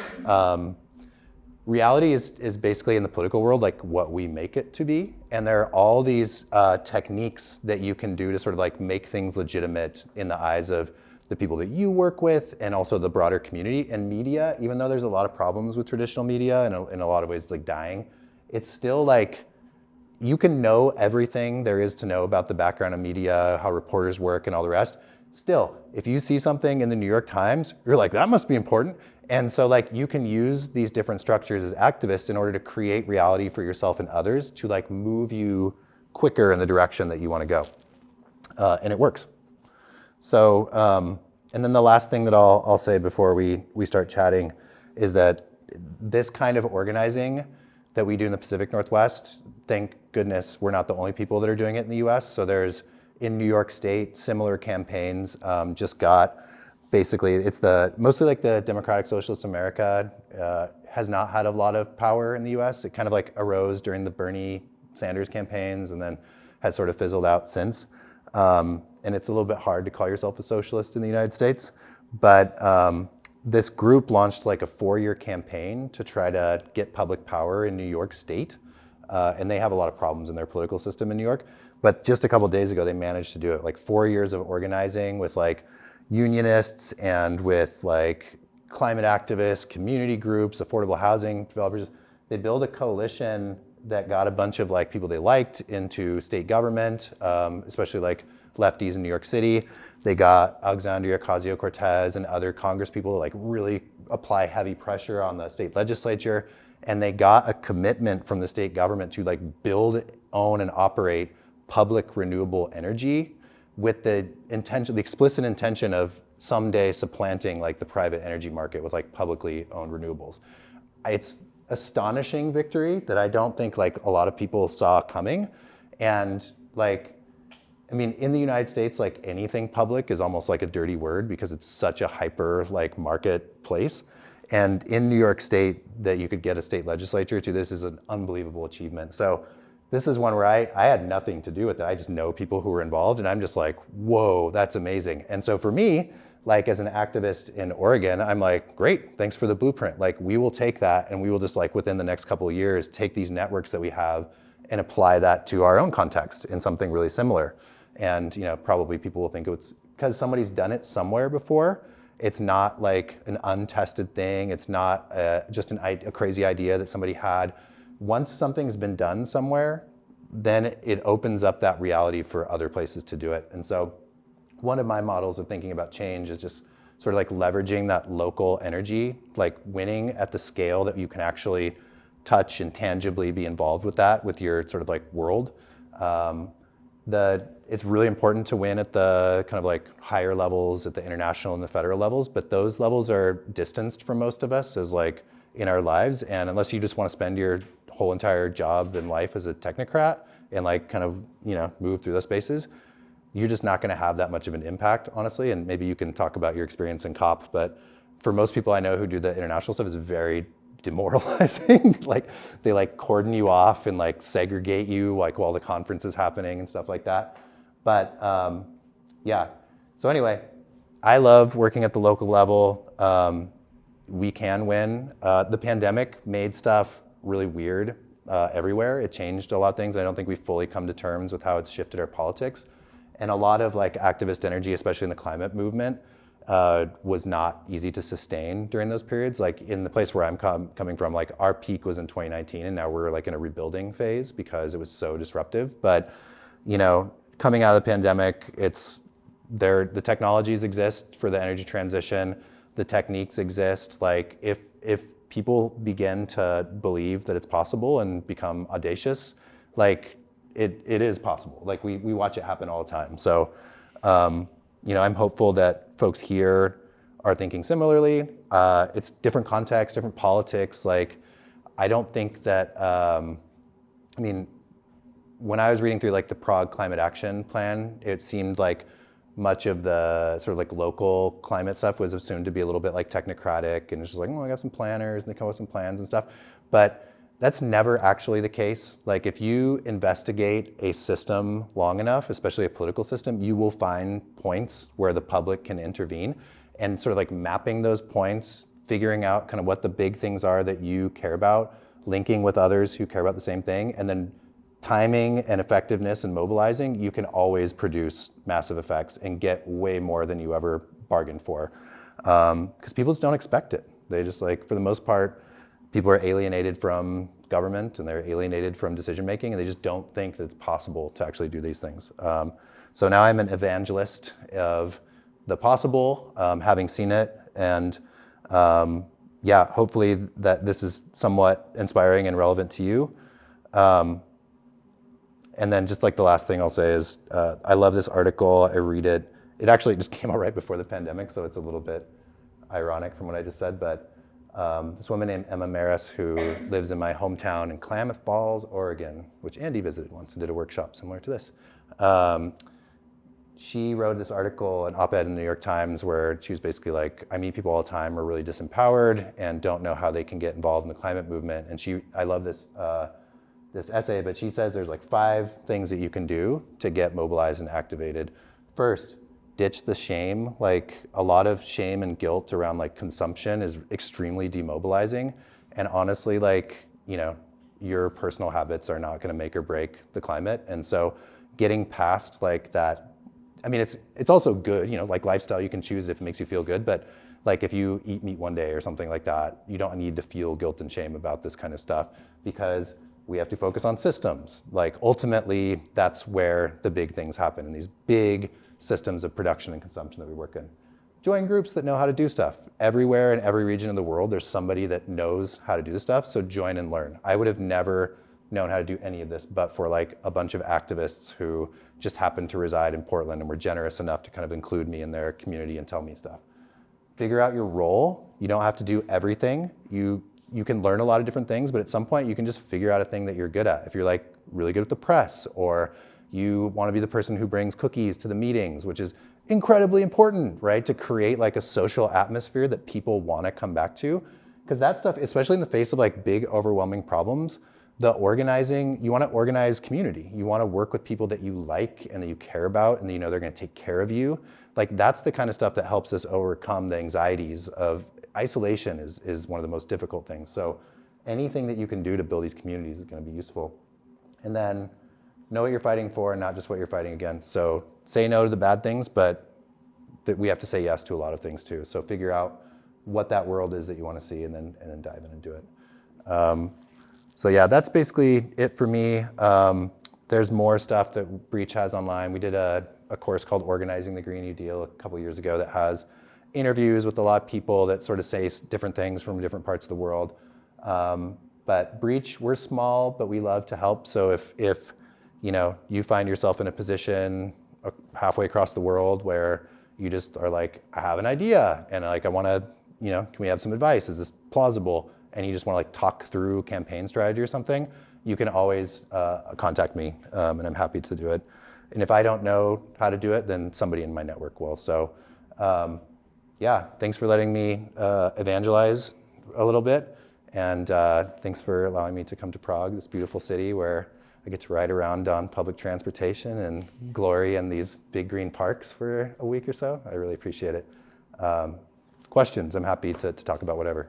reality is basically in the political world like what we make it to be. And there are all these techniques that you can do to sort of like make things legitimate in the eyes of the people that you work with and also the broader community. And media, even though there's a lot of problems with traditional media and in a lot of ways like dying, it's still like, you can know everything there is to know about the background of media, how reporters work and all the rest. Still, if you see something in the New York Times, you're like, that must be important. And so like you can use these different structures as activists in order to create reality for yourself and others to like move you quicker in the direction that you want to go. And it works. So, and then the last thing that I'll say before we start chatting is that this kind of organizing that we do in the Pacific Northwest, thank goodness we're not the only people that are doing it in the US. So there's, in New York State, similar campaigns just got, basically, it's mostly like the Democratic Socialist America has not had a lot of power in the US. It kind of like arose during the Bernie Sanders campaigns and then has sort of fizzled out since. And it's a little bit hard to call yourself a socialist in the United States. But this group launched like a 4-year campaign to try to get public power in New York State. And they have a lot of problems in their political system in New York. But just a couple of days ago, they managed to do it. Like 4 years of organizing with like unionists and with like climate activists, community groups, affordable housing developers. They built a coalition that got a bunch of like people they liked into state government, especially like lefties in New York City. They got Alexandria Ocasio-Cortez and other Congress people to like really apply heavy pressure on the state legislature. And they got a commitment from the state government to like build, own, and operate public renewable energy with the intention, the explicit intention of someday supplanting like the private energy market with like publicly owned renewables. It's astonishing victory that I don't think like a lot of people saw coming. And like, I mean, in the United States, like anything public is almost like a dirty word because it's such a hyper like marketplace. And in New York State, that you could get a state legislature to this is an unbelievable achievement. So this is one where I had nothing to do with it. I just know people who were involved and I'm just like, whoa, that's amazing. And so for me, like as an activist in Oregon, I'm like, great, thanks for the blueprint. Like we will take that and we will just like within the next couple of years, take these networks that we have and apply that to our own context in something really similar. And probably people will think it's because somebody's done it somewhere before. It's not like an untested thing. It's not just a crazy idea that somebody had. Once something's been done somewhere, then it opens up that reality for other places to do it. And so one of my models of thinking about change is just sort of like leveraging that local energy, like winning at the scale that you can actually touch and tangibly be involved with that, with your sort of like world. It's really important to win at the kind of like higher levels, at the international and the federal levels, but those levels are distanced from most of us as like in our lives. And unless you just want to spend your whole entire job and life as a technocrat and like kind of, move through those spaces, you're just not going to have that much of an impact, honestly. And maybe you can talk about your experience in COP, but for most people I know who do the international stuff, it's very demoralizing. Like they like cordon you off and like segregate you like while the conference is happening and stuff like that. But yeah, so anyway, I love working at the local level. We can win. The pandemic made stuff really weird everywhere. It changed a lot of things. I don't think we've fully come to terms with how it's shifted our politics. And a lot of like activist energy, especially in the climate movement, was not easy to sustain during those periods. Like in the place where I'm coming from, like our peak was in 2019 and now we're like in a rebuilding phase because it was so disruptive. But, coming out of the pandemic, the technologies exist for the energy transition, the techniques exist. Like if people begin to believe that it's possible and become audacious, like it is possible. Like we watch it happen all the time. So, I'm hopeful that folks here are thinking similarly. It's different context, different politics. Like I don't think that, when I was reading through like the Prague Climate Action Plan, it seemed like much of the sort of like local climate stuff was assumed to be a little bit like technocratic and it's just like, I got some planners and they come with some plans and stuff. But that's never actually the case. Like if you investigate a system long enough, especially a political system, you will find points where the public can intervene and sort of like mapping those points, figuring out kind of what the big things are that you care about, linking with others who care about the same thing, and then timing and effectiveness and mobilizing, you can always produce massive effects and get way more than you ever bargained for. Because people just don't expect it. They just like, for the most part, people are alienated from government and they're alienated from decision making and they just don't think that it's possible to actually do these things. So now I'm an evangelist of the possible, having seen it, and yeah, hopefully that this is somewhat inspiring and relevant to you. And then just like the last thing I'll say is, I love this article, I read it. It actually just came out right before the pandemic, so it's a little bit ironic from what I just said, but this woman named Emma Maris, who lives in my hometown in Klamath Falls, Oregon, which Andy visited once and did a workshop similar to this. She wrote this article, an op-ed in the New York Times, where she was basically like, I meet people all the time who are really disempowered and don't know how they can get involved in the climate movement. And I love this, this essay, but she says there's like 5 things that you can do to get mobilized and activated. First, ditch the shame. Like, a lot of shame and guilt around like consumption is extremely demobilizing. And honestly, like, you know, your personal habits are not gonna make or break the climate. And so getting past like that, I mean, it's also good, you know, like lifestyle, you can choose if it makes you feel good, but like if you eat meat one day or something like that, you don't need to feel guilt and shame about this kind of stuff, because we have to focus on systems. Like, ultimately, that's where the big things happen, in these big systems of production and consumption that we work in. Join groups that know how to do stuff. Everywhere in every region of the world, there's somebody that knows how to do this stuff, so join and learn. I would have never known how to do any of this but for like a bunch of activists who just happened to reside in Portland and were generous enough to kind of include me in their community and tell me stuff. Figure out your role. You don't have to do everything. You can learn a lot of different things, but at some point you can just figure out a thing that you're good at. If you're like really good at the press, or you want to be the person who brings cookies to the meetings, which is incredibly important, right? To create like a social atmosphere that people want to come back to. Because that stuff, especially in the face of like big, overwhelming problems, the organizing, you want to organize community. You want to work with people that you like and that you care about and that you know they're going to take care of you. Like, that's the kind of stuff that helps us overcome the anxieties of isolation is one of the most difficult things. So anything that you can do to build these communities is going to be useful. And then know what you're fighting for and not just what you're fighting against. So say no to the bad things, but that we have to say yes to a lot of things too. So figure out what that world is that you want to see, and then dive in and do it. So yeah, that's basically it for me. There's more stuff that Breach has online. We did a course called Organizing the Green New Deal a couple years ago that has interviews with a lot of people that sort of say different things from different parts of the world. But Breach, we're small, but we love to help. So if you know, you find yourself in a position halfway across the world where you just are like, I have an idea, and like, I want to, you know, can we have some advice? Is this plausible? And you just want to like talk through campaign strategy or something, you can always contact me, and I'm happy to do it. And if I don't know how to do it, then somebody in my network will. So yeah, thanks for letting me evangelize a little bit. And thanks for allowing me to come to Prague, this beautiful city where I get to ride around on public transportation and glory in these big green parks for a week or so. I really appreciate it. Questions? I'm happy to talk about whatever.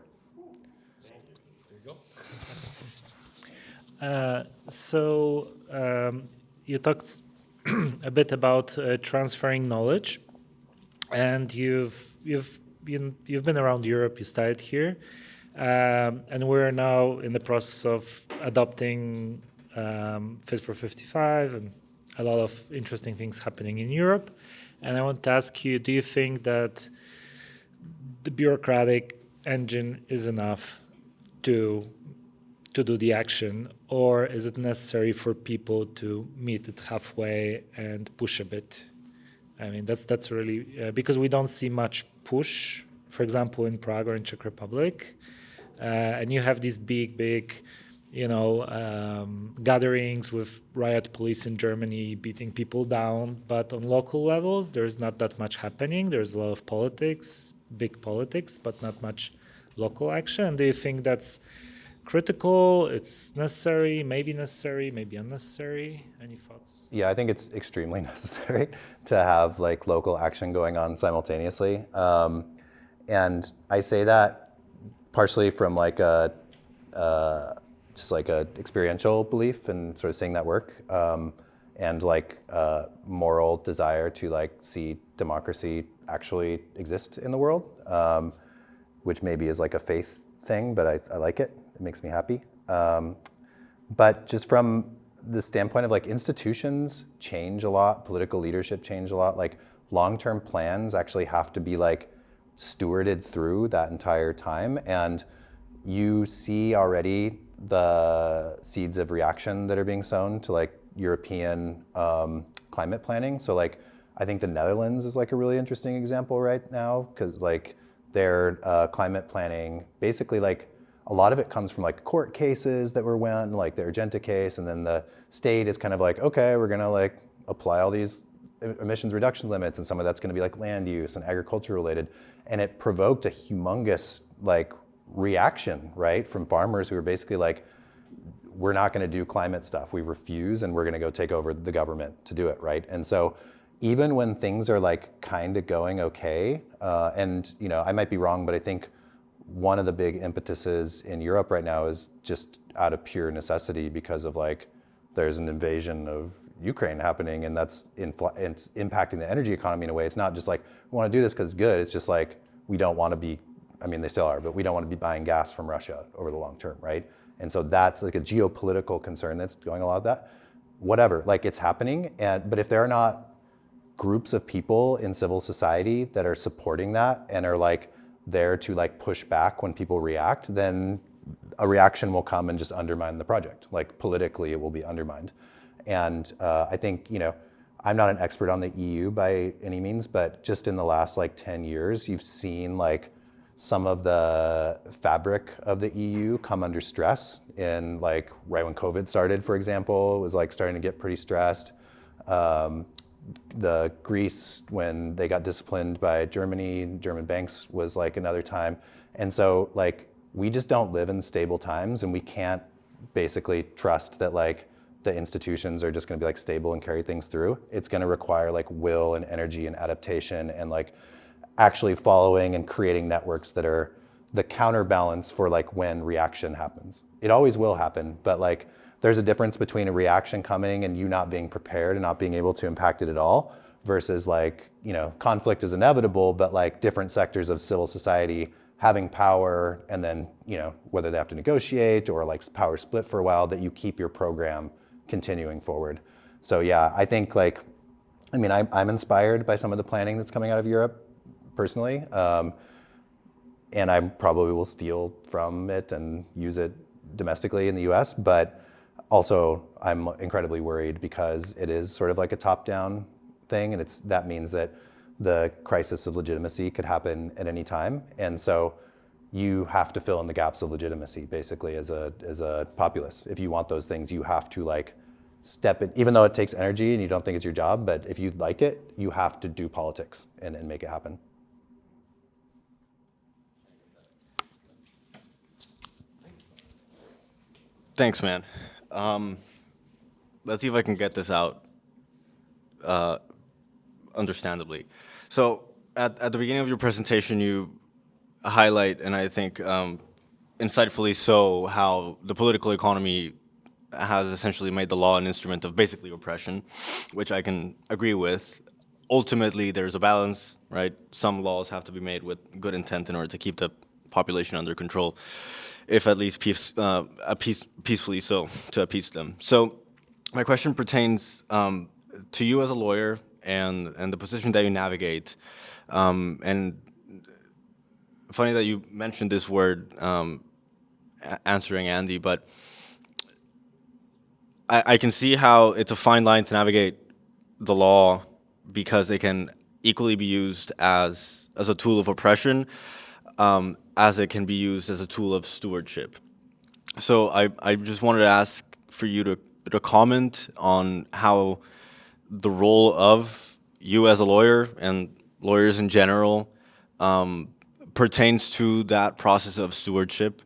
You talked a bit about transferring knowledge, and you've been around Europe. You studied here, and we're now in the process of adopting Fit for 55, and a lot of interesting things happening in Europe. And I want to ask you: do you think that the bureaucratic engine is enough to do the action, or is it necessary for people to meet it halfway and push a bit? I mean, that's really because we don't see much push, for example, in Prague or in Czech Republic, and you have these big, you know, gatherings with riot police in Germany beating people down, but on local levels, there's not that much happening. There's a lot of politics, big politics, but not much local action. Do you think that's critical, it's necessary, maybe unnecessary? Any thoughts? Yeah, I think it's extremely necessary to have like local action going on simultaneously. And I say that partially from like just like a experiential belief and sort of seeing that work, and like moral desire to like see democracy actually exist in the world, which maybe is like a faith thing, but I like it. It makes me happy. But just from the standpoint of like institutions change a lot, political leadership change a lot. Like long-term plans actually have to be like stewarded through that entire time. And you see already the seeds of reaction that are being sown to like European climate planning. So like, I think the Netherlands is like a really interesting example right now, because like their climate planning, basically like a lot of it comes from like court cases that were won, like the Argenta case, and then the state is kind of like, okay, we're gonna like apply all these emissions reduction limits, and some of that's gonna be like land use and agriculture related. And it provoked a humongous like reaction, right, from farmers who were basically like, we're not gonna do climate stuff, we refuse, and we're gonna go take over the government to do it, right? And so even when things are like kind of going okay, and you know, I might be wrong, but I think one of the big impetuses in Europe right now is just out of pure necessity, because of like, there's an invasion of Ukraine happening, and that's it's impacting the energy economy in a way. It's not just like, we want to do this because it's good. It's just like, we don't want to be, I mean, they still are, but we don't want to be buying gas from Russia over the long term, right? And so that's like a geopolitical concern that's going a lot of that. Whatever, like it's happening, but if there are not groups of people in civil society that are supporting that and are like there to like push back when people react, then a reaction will come and just undermine the project. Like politically, it will be undermined. And I think, you know, I'm not an expert on the EU by any means, but just in the last like 10 years, you've seen like some of the fabric of the EU come under stress. In like right when COVID started, for example, it was like starting to get pretty stressed. The Greece, when they got disciplined by Germany, German banks, was like another time. And so like, we just don't live in stable times, and we can't basically trust that like the institutions are just gonna be like stable and carry things through. It's gonna require like will and energy and adaptation, and like actually following and creating networks that are the counterbalance for like when reaction happens. It always will happen, but like there's a difference between a reaction coming and you not being prepared and not being able to impact it at all, versus like, you know, conflict is inevitable, but like different sectors of civil society having power, and then, you know, whether they have to negotiate or like power split for a while, that you keep your program continuing forward. So yeah, I think like, I mean, I'm inspired by some of the planning that's coming out of Europe personally, and I probably will steal from it and use it domestically in the US, but also I'm incredibly worried because it is sort of like a top-down thing, and that means that the crisis of legitimacy could happen at any time. And so you have to fill in the gaps of legitimacy basically as a populace. If you want those things, you have to like step in, even though it takes energy and you don't think it's your job, but if you like it, you have to do politics and make it happen. Thanks, man. Let's see if I can get this out understandably. So at the beginning of your presentation, you highlight, and I think insightfully so, how the political economy has essentially made the law an instrument of basically oppression, which I can agree with. Ultimately, there's a balance, right? Some laws have to be made with good intent in order to keep the population under control, if at least peacefully so, to appease them. So my question pertains to you as a lawyer and the position that you navigate. And funny that you mentioned this word, answering Andy, but I can see how it's a fine line to navigate the law, because it can equally be used as a tool of oppression, as it can be used as a tool of stewardship. So I just wanted to ask for you to comment on how the role of you as a lawyer and lawyers in general pertains to that process of stewardship,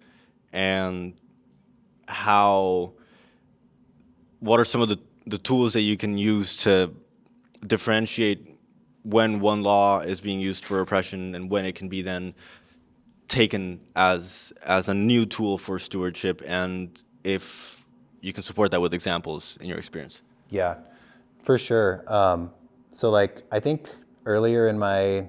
and what are some of the tools that you can use to differentiate when one law is being used for oppression and when it can be then taken as a new tool for stewardship, and if you can support that with examples in your experience. Yeah, for sure. So like, I think earlier in my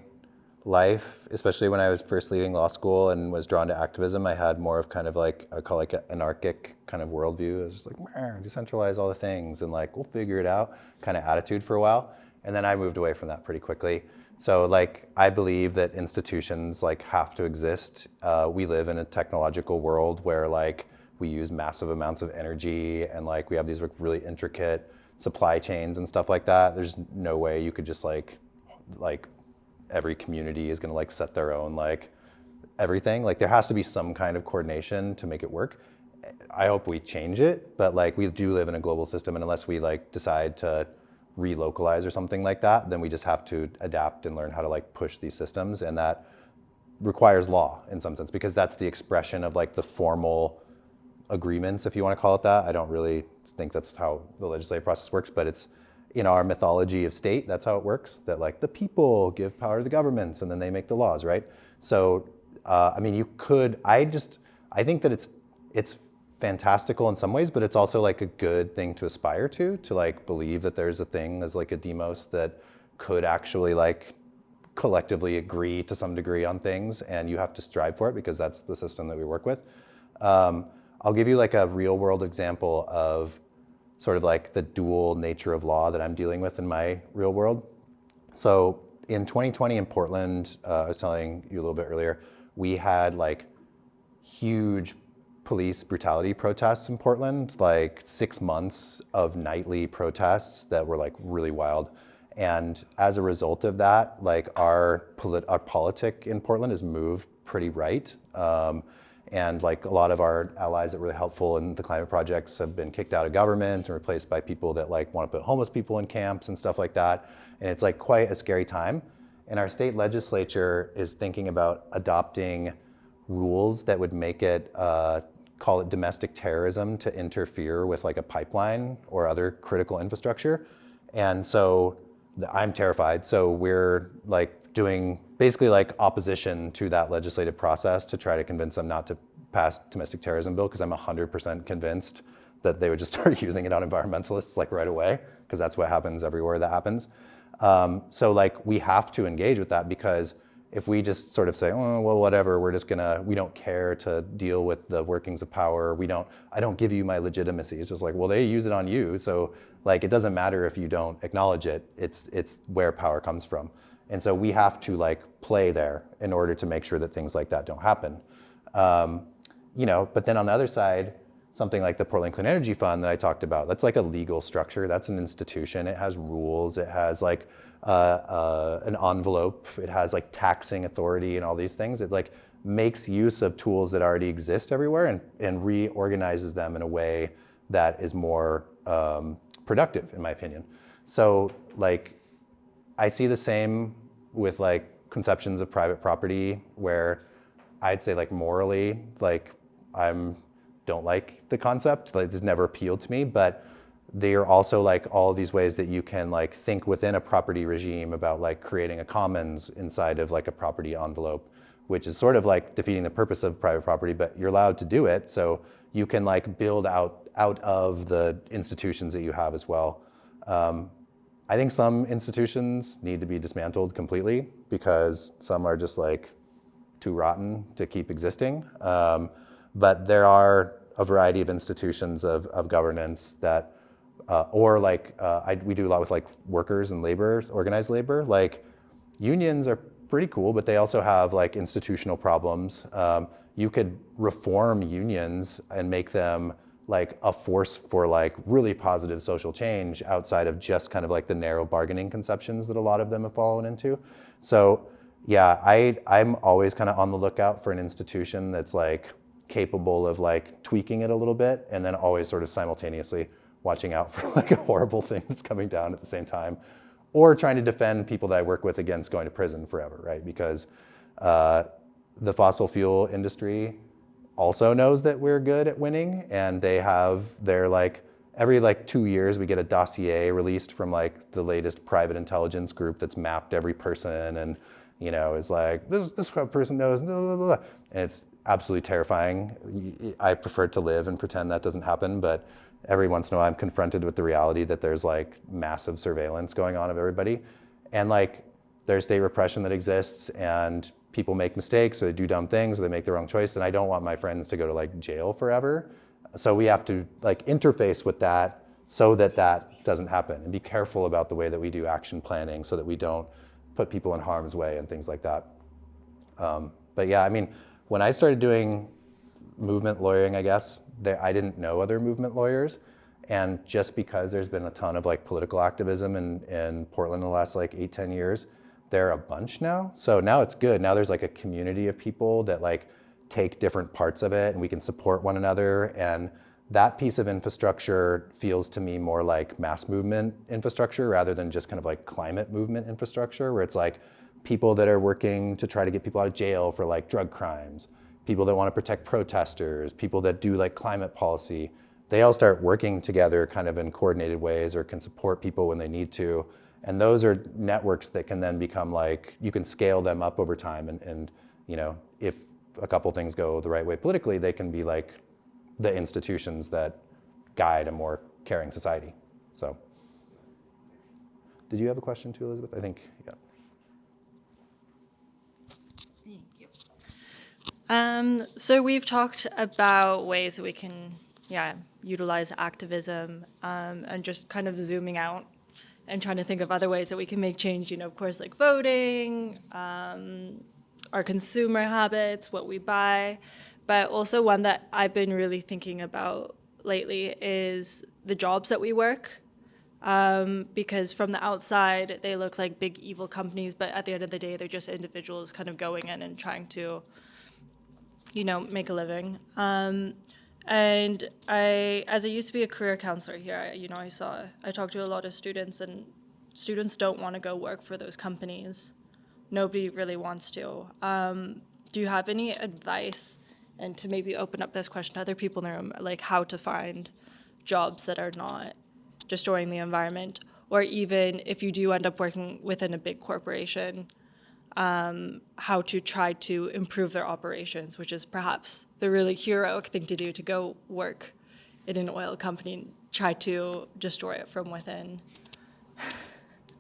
life, especially when I was first leaving law school and was drawn to activism, I had more of kind of like, I call like an anarchic kind of worldview. It was just like, decentralize all the things and like, we'll figure it out kind of attitude for a while. And then I moved away from that pretty quickly. So like, I believe that institutions like have to exist. We live in a technological world where like we use massive amounts of energy and like we have these really intricate supply chains and stuff like that. There's no way you could just like every community is gonna like set their own like everything. Like there has to be some kind of coordination to make it work. I hope we change it, but like we do live in a global system, and unless we like decide to relocalize or something like that, then we just have to adapt and learn how to like push these systems, and that requires law in some sense, because that's the expression of like the formal agreements, if you want to call it that. I don't really think that's how the legislative process works, but it's in our mythology of state, that's how it works, that like the people give power to the governments and then they make the laws, right? So I mean, you could, I think that it's fantastical in some ways, but it's also like a good thing to aspire to like believe that there's a thing as like a demos that could actually like collectively agree to some degree on things, and you have to strive for it because that's the system that we work with. I'll give you like a real world example of sort of like the dual nature of law that I'm dealing with in my real world. So in 2020 in Portland, I was telling you a little bit earlier, we had like huge police brutality protests in Portland, like 6 months of nightly protests that were like really wild. And as a result of that, like our politic in Portland has moved pretty right. And like a lot of our allies that were really helpful in the climate projects have been kicked out of government and replaced by people that like want to put homeless people in camps and stuff like that. And it's like quite a scary time. And our state legislature is thinking about adopting rules that would make it, call it domestic terrorism, to interfere with like a pipeline or other critical infrastructure. And so I'm terrified. So we're like doing basically like opposition to that legislative process to try to convince them not to pass domestic terrorism bill, because I'm 100% convinced that they would just start using it on environmentalists like right away, because that's what happens everywhere that happens. So like we have to engage with that, because if we just sort of say, oh, well, whatever, we don't care to deal with the workings of power. I don't give you my legitimacy. It's just like, well, they use it on you. So like, it doesn't matter if you don't acknowledge it. It's where power comes from. And so we have to like play there in order to make sure that things like that don't happen. But then on the other side, something like the Portland Clean Energy Fund that I talked about, that's like a legal structure. That's an institution. It has rules. It has like an envelope. It has like taxing authority and all these things. It like makes use of tools that already exist everywhere and reorganizes them in a way that is more productive, in my opinion. So like, I see the same with like conceptions of private property, where I'd say like morally, like don't like the concept, like it's never appealed to me, but they are also like all these ways that you can like think within a property regime about like creating a commons inside of like a property envelope, which is sort of like defeating the purpose of private property, but you're allowed to do it. So you can like build out of the institutions that you have as well. I think some institutions need to be dismantled completely because some are just like too rotten to keep existing. But there are a variety of institutions of governance that, we do a lot with like workers and labor, organized labor. Like unions are pretty cool, but they also have like institutional problems. You could reform unions and make them like a force for like really positive social change outside of just kind of like the narrow bargaining conceptions that a lot of them have fallen into. So yeah, I'm always kind of on the lookout for an institution that's like capable of like tweaking it a little bit, and then always sort of simultaneously watching out for like a horrible thing that's coming down at the same time, or trying to defend people that I work with against going to prison forever, right? Because the fossil fuel industry also knows that we're good at winning, and they have their like, every like 2 years we get a dossier released from like the latest private intelligence group that's mapped every person, and is like, this person knows, blah, blah, blah. And it's absolutely terrifying. I prefer to live and pretend that doesn't happen, but every once in a while I'm confronted with the reality that there's like massive surveillance going on of everybody, and like there's state repression that exists, and people make mistakes, or they do dumb things, or they make the wrong choice, and I don't want my friends to go to like jail forever. So we have to like interface with that so that that doesn't happen, and be careful about the way that we do action planning so that we don't put people in harm's way and things like that. But yeah, I mean, when I started doing movement lawyering, I guess, I didn't know other movement lawyers. And just because there's been a ton of like political activism in Portland in the last like 8-10 years, there are a bunch now. So now it's good. Now there's like a community of people that like take different parts of it and we can support one another. And that piece of infrastructure feels to me more like mass movement infrastructure rather than just kind of like climate movement infrastructure, where it's like people that are working to try to get people out of jail for like drug crimes, people that want to protect protesters, people that do like climate policy. They all start working together kind of in coordinated ways or can support people when they need to. And those are networks that can then become like, you can scale them up over time. And you know, if a couple things go the right way politically, they can be like the institutions that guide a more caring society. So, did you have a question too, Elizabeth? I think, yeah. So we've talked about ways that we can, utilize activism, and just kind of zooming out and trying to think of other ways that we can make change. You know, of course, like voting, our consumer habits, what we buy, but also one that I've been really thinking about lately is the jobs that we work. Because from the outside, they look like big evil companies, but at the end of the day, they're just individuals kind of going in and trying to, you know, make a living. And as I used to be a career counselor here, I talked to a lot of students, and students don't want to go work for those companies. Nobody really wants to. Do you have any advice, and to maybe open up this question to other people in the room, like how to find jobs that are not destroying the environment, or even if you do end up working within a big corporation, how to try to improve their operations, which is perhaps the really heroic thing to do, to go work in an oil company and try to destroy it from within.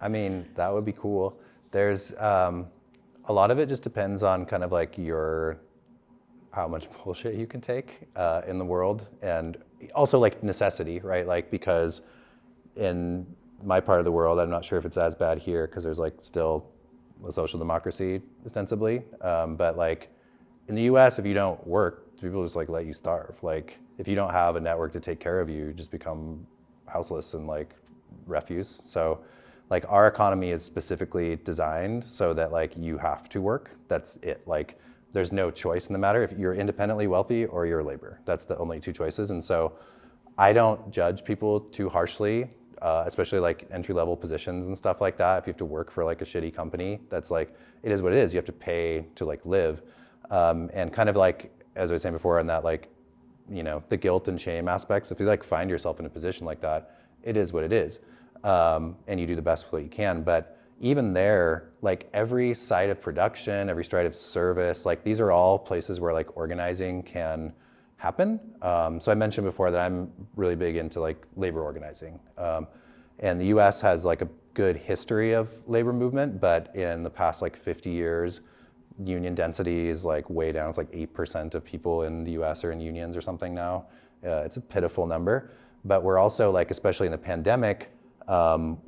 I mean, that would be cool. There's a lot of it just depends on kind of like how much bullshit you can take in the world, and also like necessity, right? Like, because in my part of the world, I'm not sure if it's as bad here because there's like still a social democracy ostensibly, but like in the US, if you don't work, people just like let you starve. Like if you don't have a network to take care of you, you just become houseless and like refuse. So like our economy is specifically designed so that like you have to work. That's it. Like there's no choice in the matter. If you're independently wealthy or you're labor, that's the only two choices. And so I don't judge people too harshly, especially like entry-level positions and stuff like that. If you have to work for like a shitty company, that's like, it is what it is. You have to pay to like live. And kind of like, as I was saying before, on that like, you know, the guilt and shame aspects, if you like find yourself in a position like that, it is what it is. And you do the best with what you can. But even there, like every site of production, every site of service, like these are all places where like organizing can happen. So I mentioned before that I'm really big into like labor organizing. And the US has like a good history of labor movement, but in the past like 50 years, union density is like way down. It's like 8% of people in the US are in unions or something now. It's a pitiful number, but we're also like, especially in the pandemic,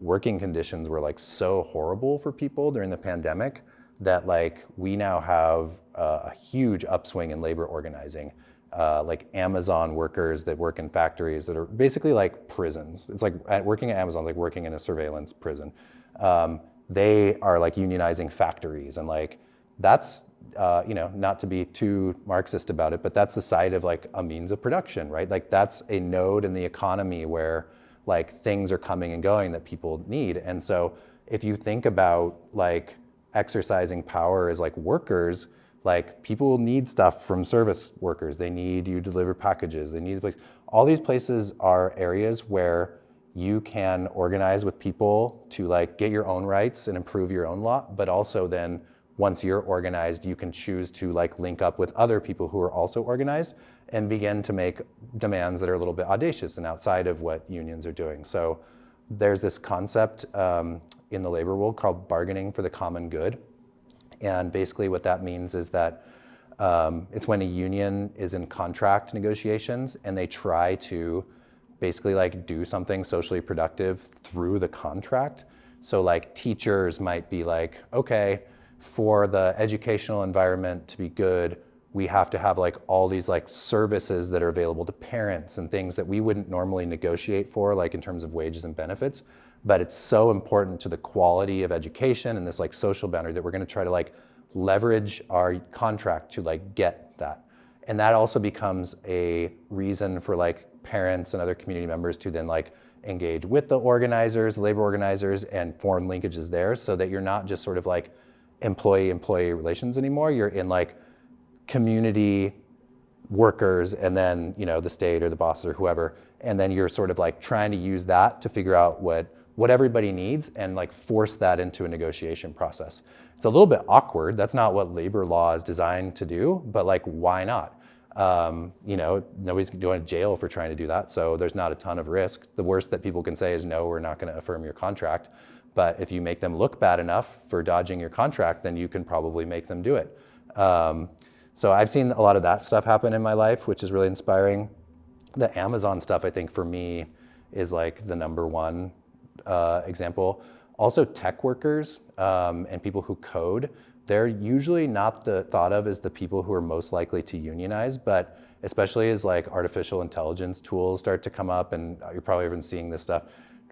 working conditions were like so horrible for people during the pandemic that like we now have a huge upswing in labor organizing. Like Amazon workers that work in factories that are basically like prisons. It's like working at Amazon, like working in a surveillance prison. They are like unionizing factories, and like that's, not to be too Marxist about it, but that's the side of like a means of production, right? Like that's a node in the economy where like things are coming and going that people need. And so if you think about like exercising power as like workers, like people need stuff from service workers. They need you to deliver packages. They need a place. All these places are areas where you can organize with people to like get your own rights and improve your own lot. But also then once you're organized, you can choose to like link up with other people who are also organized and begin to make demands that are a little bit audacious and outside of what unions are doing. So there's this concept in the labor world called bargaining for the common good. And basically what that means is that it's when a union is in contract negotiations and they try to basically like do something socially productive through the contract. So like teachers might be like, okay, for the educational environment to be good, we have to have like all these like services that are available to parents and things that we wouldn't normally negotiate for, like in terms of wages and benefits. But it's so important to the quality of education and this like social boundary that we're going to try to like leverage our contract to like get that. And that also becomes a reason for like parents and other community members to then like engage with the organizers, labor organizers, and form linkages there, so that you're not just sort of like employee-employee relations anymore. You're in like community workers and then, you know, the state or the bosses or whoever, and then you're sort of like trying to use that to figure out what everybody needs and like force that into a negotiation process. It's a little bit awkward. That's not what labor law is designed to do, but like, why not? You know, nobody's going to jail for trying to do that, so there's not a ton of risk. The worst that people can say is, no, we're not going to affirm your contract. But if you make them look bad enough for dodging your contract, then you can probably make them do it. So I've seen a lot of that stuff happen in my life, which is really inspiring. The Amazon stuff, I think, for me, is like the number one example. Also, tech workers and people who code, they're usually not thought of as the people who are most likely to unionize, but especially as like artificial intelligence tools start to come up, and you're probably even seeing this stuff,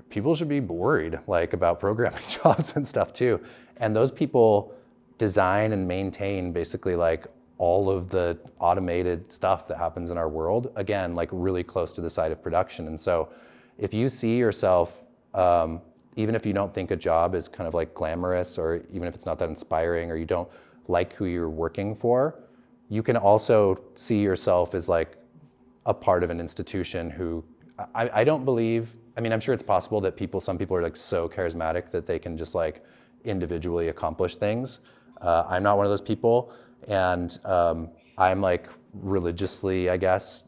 people should be worried like about programming jobs and stuff too. And those people design and maintain basically like all of the automated stuff that happens in our world, again, like really close to the site of production. And so if you see yourself, even if you don't think a job is kind of like glamorous, or even if it's not that inspiring, or you don't like who you're working for, you can also see yourself as like a part of an institution who, I don't believe, I mean, I'm sure it's possible that some people are like so charismatic that they can just like individually accomplish things. I'm not one of those people, and I'm like religiously, I guess,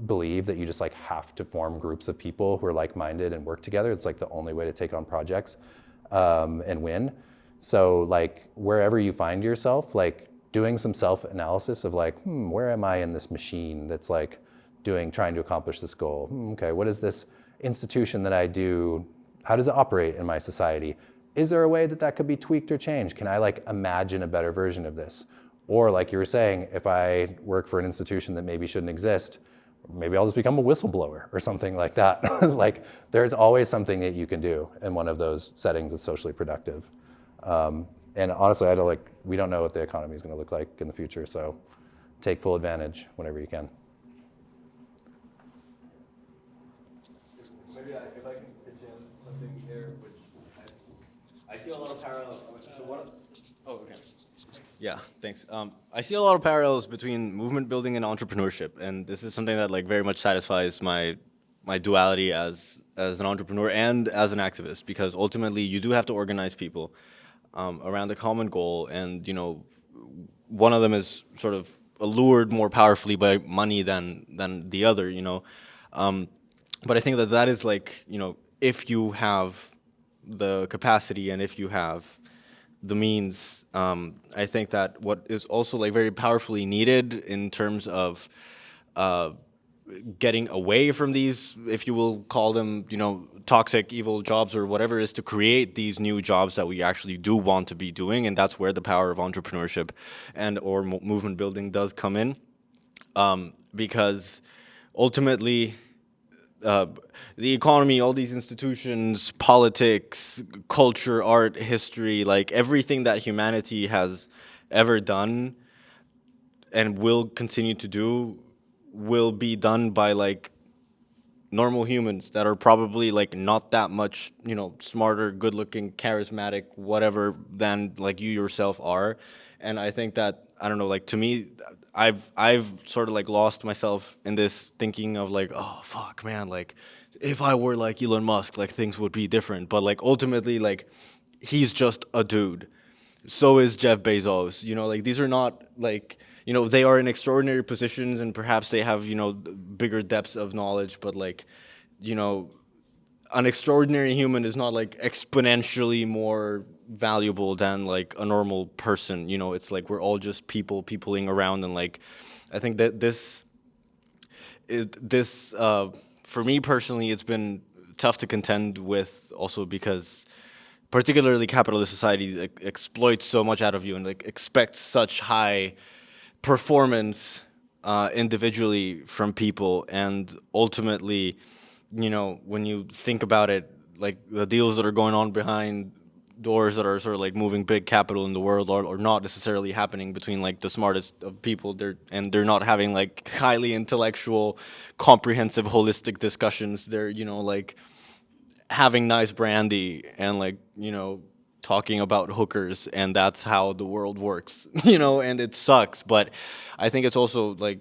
believe that you just like have to form groups of people who are like-minded and work together. It's like the only way to take on projects and win. So like wherever you find yourself, like doing some self-analysis of like, where am I in this machine that's like trying to accomplish this goal? Okay, what is this institution that I do? How does it operate in my society? Is there a way that could be tweaked or changed? Can I like imagine a better version of this? Or like you were saying, if I work for an institution that maybe shouldn't exist, maybe I'll just become a whistleblower or something like that. Like there's always something that you can do in one of those settings that's socially productive. And honestly, we don't know what the economy is going to look like in the future, so take full advantage whenever you can. Maybe if I can pitch in something here, which I see a lot of parallels. Okay. Yeah, thanks. I see a lot of parallels between movement building and entrepreneurship, and this is something that like very much satisfies my duality as an entrepreneur and as an activist, because ultimately you do have to organize people around a common goal, and you know, one of them is sort of allured more powerfully by money than the other, you know. But I think that is like, you know, if you have the capacity and if you have the means, I think that what is also like very powerfully needed in terms of getting away from these, if you will call them, you know, toxic, evil jobs or whatever, is to create these new jobs that we actually do want to be doing, and that's where the power of entrepreneurship and or movement building does come in, because ultimately the economy, all these institutions, politics, culture, art, history, like everything that humanity has ever done and will continue to do will be done by like normal humans that are probably like not that much, you know, smarter, good looking, charismatic, whatever than like you yourself are. And I think that, I don't know, like to me, I've sort of like lost myself in this thinking of like, oh fuck man, like if I were like Elon Musk, like things would be different. But like ultimately, like he's just a dude. So is Jeff Bezos. You know, like these are not like, you know, they are in extraordinary positions and perhaps they have, you know, bigger depths of knowledge, but like, you know, an extraordinary human is not like exponentially more valuable than like a normal person. You know, it's like we're all just peopling around, and like I think that this for me personally, it's been tough to contend with, also because particularly capitalist society exploits so much out of you and like expects such high performance individually from people, and ultimately, you know, when you think about it, like the deals that are going on behind doors that are sort of like moving big capital in the world are not necessarily happening between like the smartest of people. They're not having like highly intellectual, comprehensive, holistic discussions. They're, you know, like having nice brandy and like, you know, talking about hookers, and that's how the world works, you know, and it sucks. But I think it's also like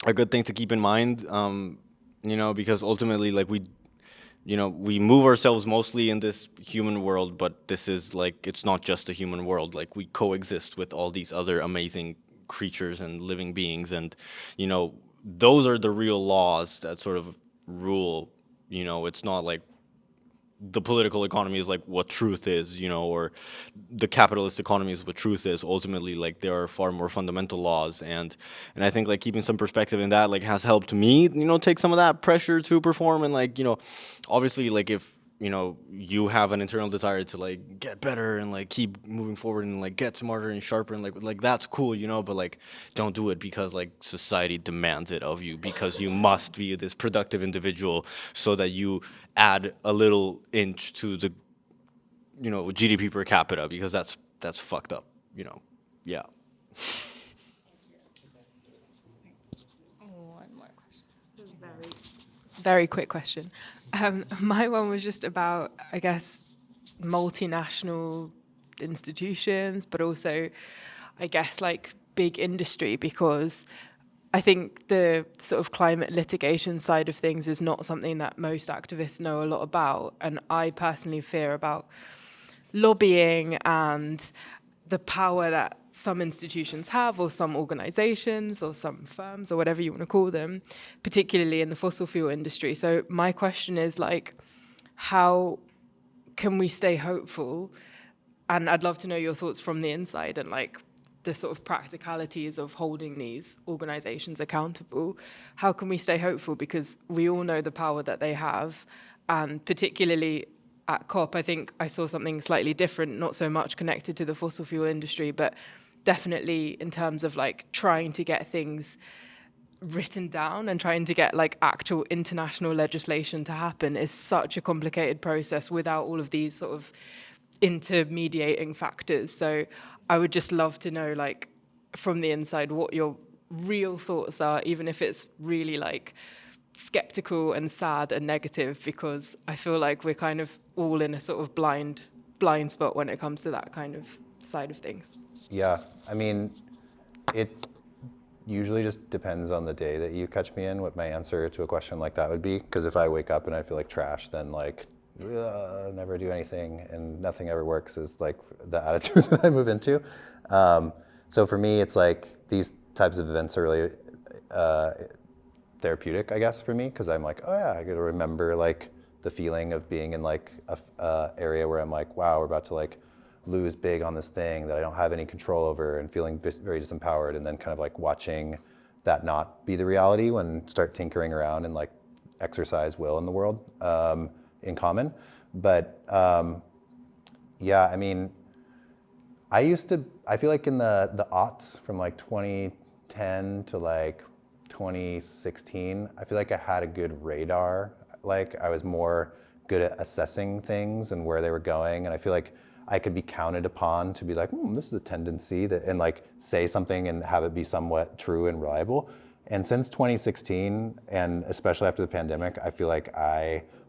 a good thing to keep in mind, you know, because ultimately, like we move ourselves mostly in this human world, but this is like, it's not just a human world. Like we coexist with all these other amazing creatures and living beings, and, you know, those are the real laws that sort of rule. You know, it's not like the political economy is like what truth is, you know, or the capitalist economy is what truth is. Ultimately, like there are far more fundamental laws, and I think like keeping some perspective in that like has helped me, you know, take some of that pressure to perform. And like, you know, obviously like if, you know, you have an internal desire to like get better and like keep moving forward and like get smarter and sharper and like that's cool, you know, but like don't do it because like society demands it of you, because you must be this productive individual so that you add a little inch to the, you know, GDP per capita, because that's fucked up, you know. Yeah. One more question. Very quick question. My one was just about, I guess, multinational institutions, but also, I guess, like big industry, because I think the sort of climate litigation side of things is not something that most activists know a lot about. And I personally fear about lobbying and the power that some institutions have, or some organizations, or some firms, or whatever you want to call them, particularly in the fossil fuel industry. So my question is, like, how can we stay hopeful? And I'd love to know your thoughts from the inside, and like the sort of practicalities of holding these organizations accountable. How can we stay hopeful? Because we all know the power that they have, and particularly at COP, I think I saw something slightly different, not so much connected to the fossil fuel industry, but definitely in terms of like trying to get things written down and trying to get like actual international legislation to happen is such a complicated process without all of these sort of intermediating factors. So I would just love to know, like, from the inside, what your real thoughts are, even if it's really like skeptical and sad and negative, because I feel like we're kind of all in a sort of blind spot when it comes to that kind of side of things. Yeah, I mean, it usually just depends on the day that you catch me in what my answer to a question like that would be. Because if I wake up and I feel like trash, then like, never do anything and nothing ever works is like the attitude that I move into. So for me, it's like these types of events are really therapeutic, I guess, for me, because I'm like, oh yeah, I got to remember like the feeling of being in like a area where I'm like, wow, we're about to like lose big on this thing that I don't have any control over, and feeling very disempowered, and then kind of like watching that not be the reality when start tinkering around and like exercise will in the world in common. But yeah, I mean, I feel like in the aughts from like 2010 to like 2016, I feel like I had a good radar. Like I was more good at assessing things and where they were going, and I feel like I could be counted upon to be like, this is a tendency that, and like say something and have it be somewhat true and reliable. And since 2016, and especially after the pandemic, I feel like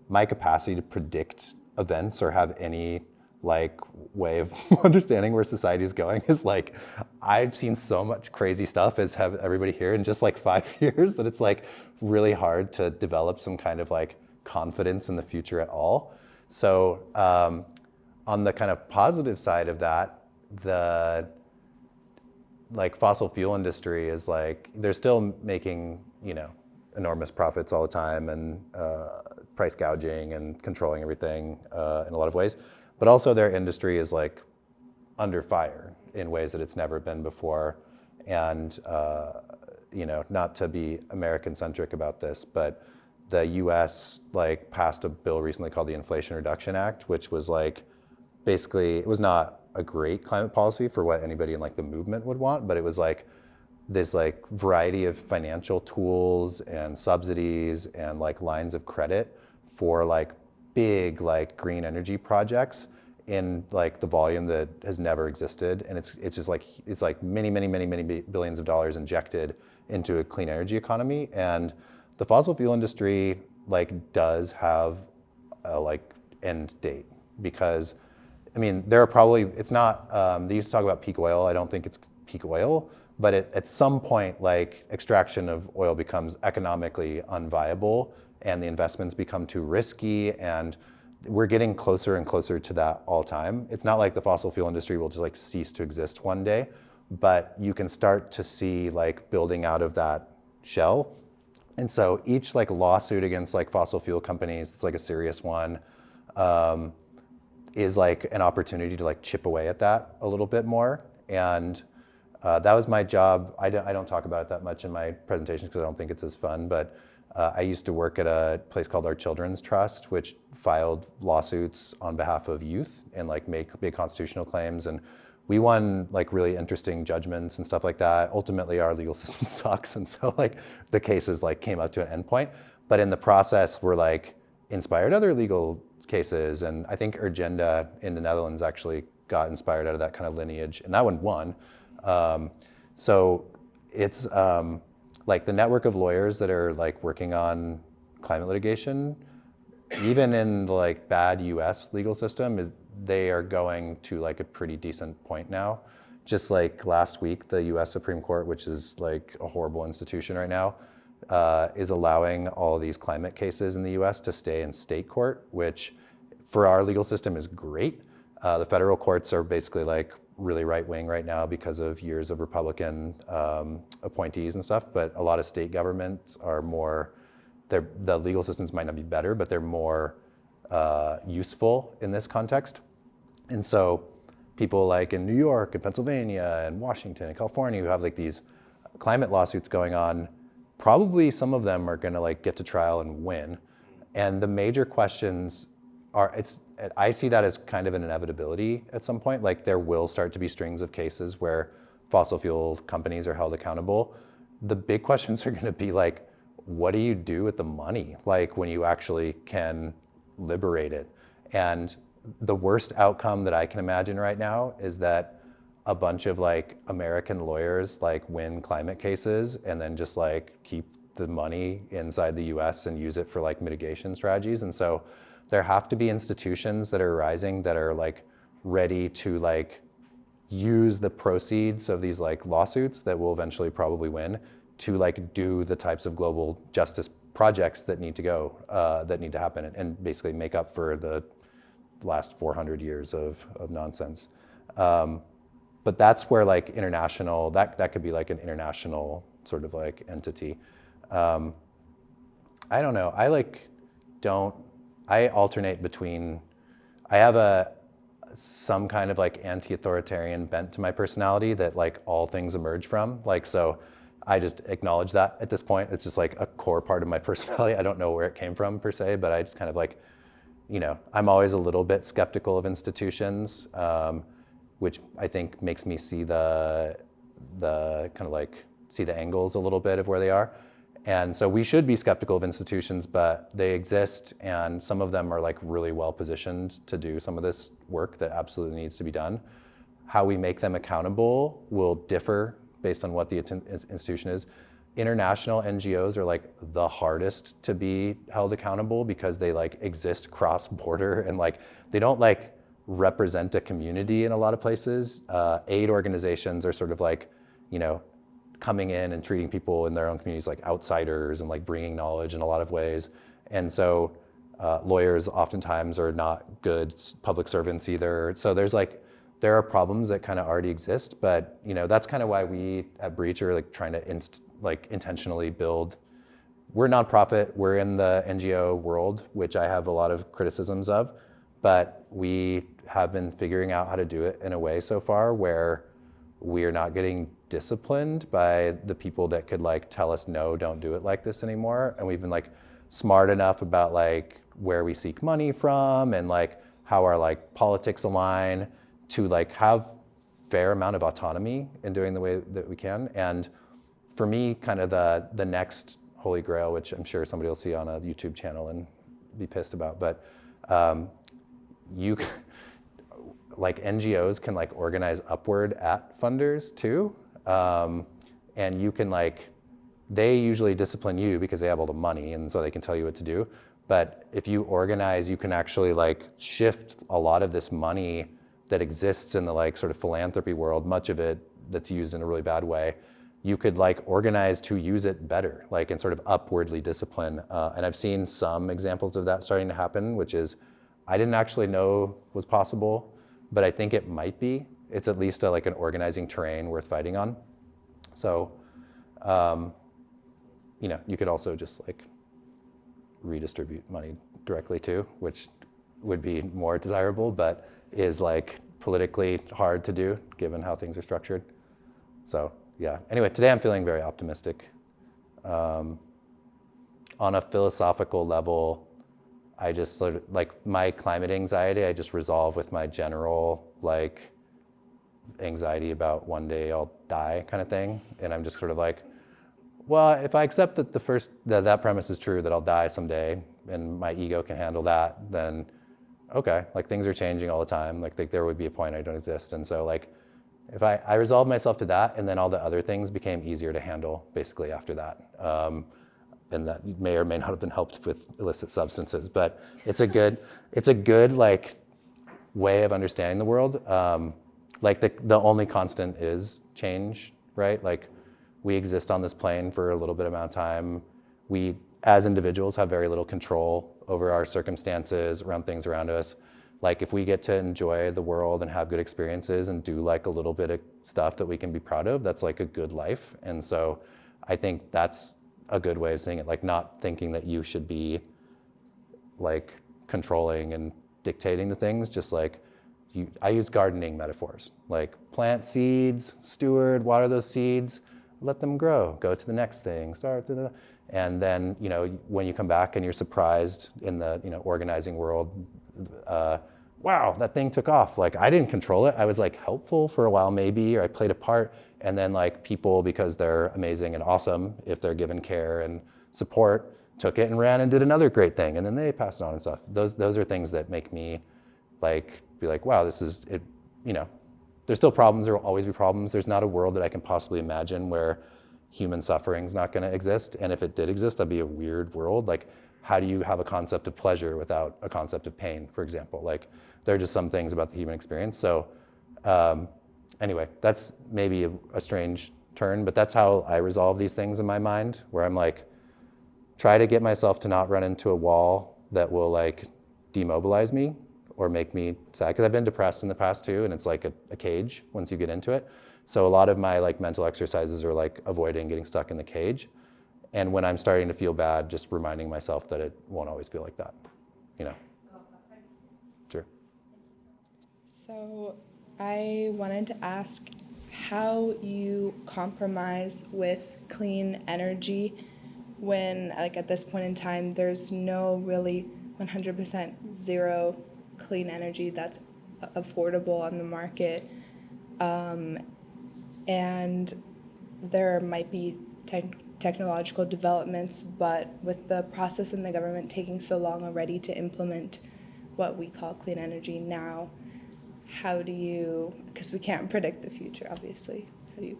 my capacity to predict events or have any like way of understanding where society is going is like, I've seen so much crazy stuff, as have everybody here, in just like 5 years, that it's like really hard to develop some kind of like confidence in the future at all. So on the kind of positive side of that, the like fossil fuel industry is like, they're still making, enormous profits all the time, and price gouging and controlling everything in a lot of ways. But also their industry is like under fire in ways that it's never been before. And, not to be American centric about this, but the US like passed a bill recently called the Inflation Reduction Act, which was like, basically, it was not a great climate policy for what anybody in like the movement would want, but it was like this like variety of financial tools and subsidies and like lines of credit for like big like green energy projects in like the volume that has never existed. And it's just like, it's like many billions of dollars injected into a clean energy economy. And the fossil fuel industry like does have a like end date, because I mean, there are probably, it's not, they used to talk about peak oil. I don't think it's peak oil, but at some point, like extraction of oil becomes economically unviable and the investments become too risky, and we're getting closer and closer to that all time. It's not like the fossil fuel industry will just like cease to exist one day, but you can start to see like building out of that shell. And so each like lawsuit against like fossil fuel companies, it's like a serious one, is like an opportunity to like chip away at that a little bit more. And that was my job. I don't talk about it that much in my presentations because I don't think it's as fun, but I used to work at a place called Our Children's Trust, which filed lawsuits on behalf of youth and like make big constitutional claims. And we won like really interesting judgments and stuff like that. Ultimately, our legal system sucks. And so like the cases like came up to an endpoint, but in the process we're like inspired other legal cases. And I think Urgenda in the Netherlands actually got inspired out of that kind of lineage, and that one won. So it's like the network of lawyers that are like working on climate litigation, even in the like bad US legal system, is they are going to like a pretty decent point now. Just like last week, the US Supreme Court, which is like a horrible institution right now, is allowing all these climate cases in the US to stay in state court, which for our legal system is great. The federal courts are basically like really right wing right now because of years of Republican appointees and stuff, but a lot of state governments are more, the legal systems might not be better, but they're more useful in this context. And so people like in New York and Pennsylvania and Washington and California who have like these climate lawsuits going on, probably some of them are gonna like get to trial and win. And the major questions are, I see that as kind of an inevitability at some point. Like there will start to be strings of cases where fossil fuel companies are held accountable. The big questions are gonna be like, what do you do with the money? Like when you actually can liberate it. And the worst outcome that I can imagine right now is that a bunch of like American lawyers like win climate cases and then just like keep the money inside the US and use it for like mitigation strategies. And so there have to be institutions that are rising that are like ready to like use the proceeds of these like lawsuits that will eventually probably win to like do the types of global justice projects that need to go, that need to happen, and basically make up for the last 400 years of nonsense. But that's where like international, that could be like an international sort of like entity. I don't know, I alternate between, I have some kind of like anti-authoritarian bent to my personality that like all things emerge from. Like, so I just acknowledge that at this point. It's just like a core part of my personality. I don't know where it came from per se, but I just kind of like, you know, I'm always a little bit skeptical of institutions, which I think makes me see the kind of like, see the angles a little bit of where they are. And so we should be skeptical of institutions, but they exist, and some of them are like really well positioned to do some of this work that absolutely needs to be done. How we make them accountable will differ based on what the institution is. International NGOs are like the hardest to be held accountable because they like exist cross-border and like they don't like represent a community in a lot of places. Aid organizations are sort of like, you know, coming in and treating people in their own communities like outsiders and like bringing knowledge in a lot of ways. And so lawyers oftentimes are not good public servants either. So there are problems that kind of already exist, but you know, that's kind of why we at Breach are like trying to intentionally build. We're a nonprofit, we're in the NGO world, which I have a lot of criticisms of, but we have been figuring out how to do it in a way so far where we're not getting disciplined by the people that could like tell us, no, don't do it like this anymore. And we've been like smart enough about like where we seek money from and like how our like politics align to like have fair amount of autonomy in doing the way that we can. And for me, kind of the next holy grail, which I'm sure somebody will see on a YouTube channel and be pissed about, but you like NGOs can like organize upward at funders too, and you can like, they usually discipline you because they have all the money and so they can tell you what to do. But if you organize, you can actually like shift a lot of this money that exists in the like sort of philanthropy world, much of it that's used in a really bad way. You could like organize to use it better, like and sort of upwardly discipline. And I've seen some examples of that starting to happen, which is, I didn't actually know was possible, but I think it might be. It's at least like an organizing terrain worth fighting on. So, you know, you could also just like redistribute money directly too, which would be more desirable, but is like politically hard to do given how things are structured. So yeah, anyway, today I'm feeling very optimistic. On a philosophical level, I just sort of like my climate anxiety, I just resolve with my general like anxiety about one day I'll die kind of thing. And I'm just sort of like, well, if I accept that that premise is true, that I'll die someday and my ego can handle that, then okay, like things are changing all the time. Like there would be a point I don't exist. And so like, if I resolved myself to that, and then all the other things became easier to handle basically after that. And that may or may not have been helped with illicit substances, but it's a good like way of understanding the world. Like the only constant is change, right? Like we exist on this plane for a little bit amount of time. We, as individuals, have very little control over our circumstances, around things around us. Like if we get to enjoy the world and have good experiences and do like a little bit of stuff that we can be proud of, that's like a good life. And so I think that's a good way of saying it, like not thinking that you should be like controlling and dictating the things, just like I use gardening metaphors, like plant seeds, steward, water those seeds, let them grow, go to the next thing, and then, you know, when you come back and you're surprised in the, you know, organizing world, wow, that thing took off. Like I didn't control it. I was like helpful for a while maybe, or I played a part. And then like people, because they're amazing and awesome, if they're given care and support, took it and ran and did another great thing. And then they passed it on and stuff. Those are things that make me like, be like, wow, this is it, you know, there's still problems, there will always be problems. There's not a world that I can possibly imagine where human suffering is not gonna exist. And if it did exist, that'd be a weird world. Like, how do you have a concept of pleasure without a concept of pain, for example? Like, there are just some things about the human experience. So anyway, that's maybe a strange turn, but that's how I resolve these things in my mind, where I'm like, try to get myself to not run into a wall that will like demobilize me or make me sad, because I've been depressed in the past too, and it's like a cage once you get into it. So a lot of my like mental exercises are like avoiding getting stuck in the cage. And when I'm starting to feel bad, just reminding myself that it won't always feel like that, you know? Sure. So I wanted to ask how you compromise with clean energy when, like at this point in time, there's no really 100% zero clean energy that's affordable on the market. And there might be technological developments, but with the process in the government taking so long already to implement what we call clean energy now, how do you, because we can't predict the future, obviously, how do you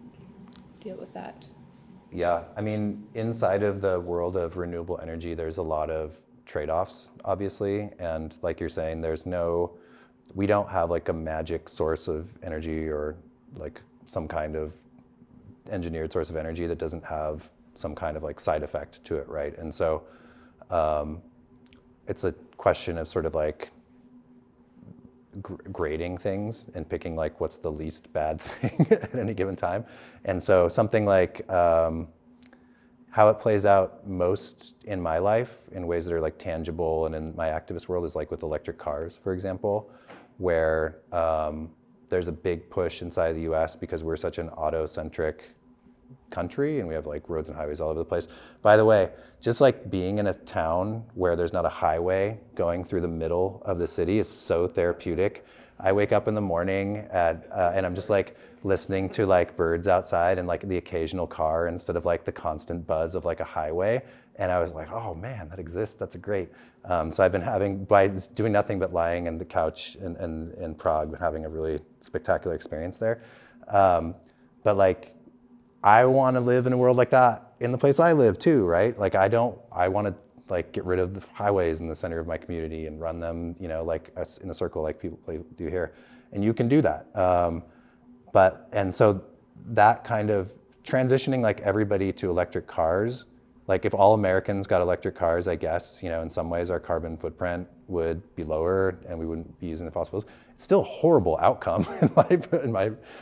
deal with that? Yeah, I mean, inside of the world of renewable energy, there's a lot of trade-offs, obviously, and like you're saying, we don't have like a magic source of energy or like some kind of engineered source of energy that doesn't have some kind of like side effect to it, right? And so it's a question of sort of like grading things and picking like what's the least bad thing at any given time. And so something like how it plays out most in my life in ways that are like tangible and in my activist world is like with electric cars, for example, where there's a big push inside the US because we're such an auto-centric country, and we have like roads and highways all over the place. By the way, just like being in a town where there's not a highway going through the middle of the city is so therapeutic. I wake up in the morning and I'm just like listening to like birds outside and like the occasional car instead of like the constant buzz of like a highway. And I was like, oh man, that exists. That's great. So I've been having, by doing nothing but lying on the couch in Prague, been having a really spectacular experience there. But like, I want to live in a world like that in the place I live too, right? Like I want to like get rid of the highways in the center of my community and run them, you know, like in a circle like people do here. And you can do that. And so that kind of transitioning like everybody to electric cars, like if all Americans got electric cars, I guess, you know, in some ways our carbon footprint would be lower and we wouldn't be using the fossil fuels. It's still a horrible outcome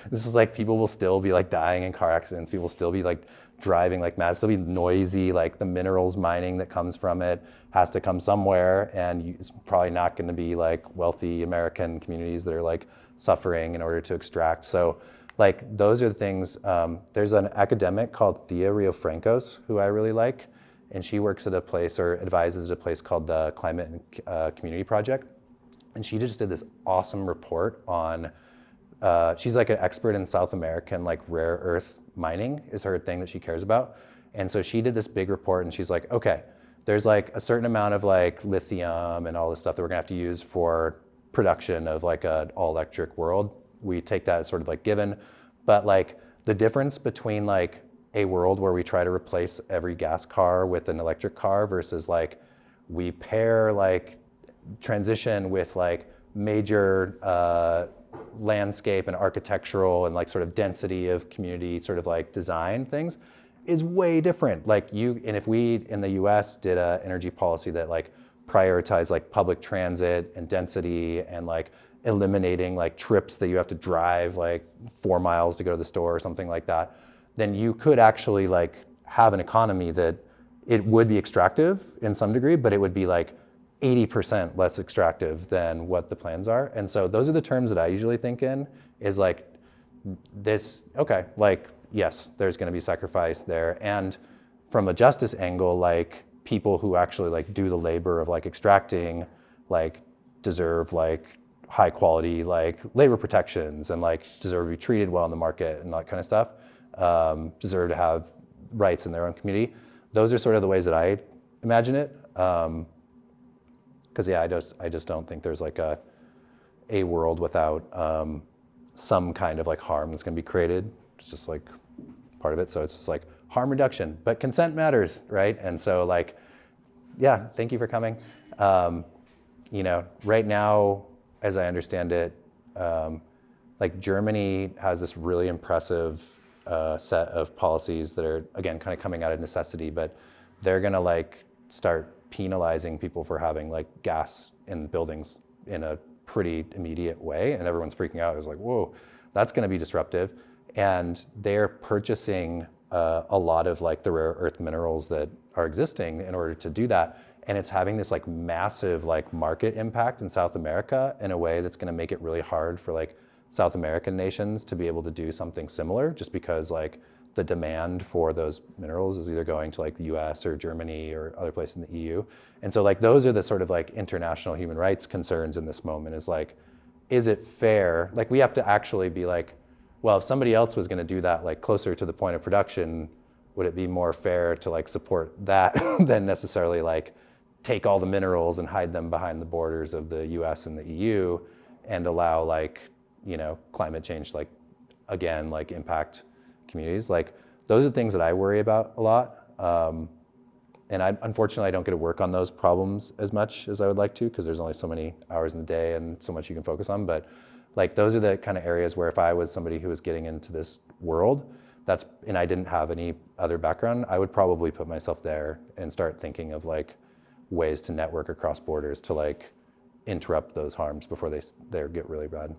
this is like people will still be like dying in car accidents. People will still be like driving like mad, still be noisy, like the minerals mining that comes from it has to come somewhere, and it's probably not going to be like wealthy American communities that are like suffering in order to extract. So like those are the things. There's an academic called Thea Riofrancos who I really like, and she works at a place or advises at a place called the Climate and Community Project. And she just did this awesome report on, she's like an expert in South American like rare earth mining is her thing that she cares about. And so she did this big report and she's like, okay, there's like a certain amount of like lithium and all this stuff that we're gonna have to use for production of like an all electric world. We take that as sort of like given, but like the difference between like a world where we try to replace every gas car with an electric car versus like we pair like transition with like major landscape and architectural and like sort of density of community sort of like design things is way different. Like and if we in the US did a energy policy that like prioritized like public transit and density and like eliminating like trips that you have to drive like 4 miles to go to the store or something like that, then you could actually like have an economy that it would be extractive in some degree, but it would be like 80% less extractive than what the plans are. And so those are the terms that I usually think in is like this, okay, like, yes, there's gonna be sacrifice there. And from a justice angle, like people who actually like do the labor of like extracting, like deserve like high quality, like labor protections and like deserve to be treated well in the market and that kind of stuff, deserve to have rights in their own community. Those are sort of the ways that I imagine it. Because yeah, I just don't think there's like a world without some kind of like harm that's going to be created. It's just like part of it. So it's just like harm reduction, but consent matters, right? And so like, yeah, thank you for coming. You know, right now, as I understand it, like Germany has this really impressive set of policies that are again kind of coming out of necessity, but they're going to like start penalizing people for having like gas in buildings in a pretty immediate way, and everyone's freaking out. It's like, whoa, that's going to be disruptive. And they're purchasing a lot of like the rare earth minerals that are existing in order to do that. And it's having this like massive like market impact in South America in a way that's going to make it really hard for like South American nations to be able to do something similar, just because like the demand for those minerals is either going to like the US or Germany or other places in the EU. And so like those are the sort of like international human rights concerns in this moment, is like, is it fair? Like we have to actually be like, well, if somebody else was going to do that like closer to the point of production, would it be more fair to like support that than necessarily like take all the minerals and hide them behind the borders of the US and the EU and allow like, you know, climate change like again like impact communities? Like those are the things that I worry about a lot. And unfortunately, I don't get to work on those problems as much as I would like to, because there's only so many hours in the day and so much you can focus on. But like those are the kind of areas where if I was somebody who was getting into this world, and I didn't have any other background, I would probably put myself there and start thinking of like ways to network across borders to like interrupt those harms before they get really bad.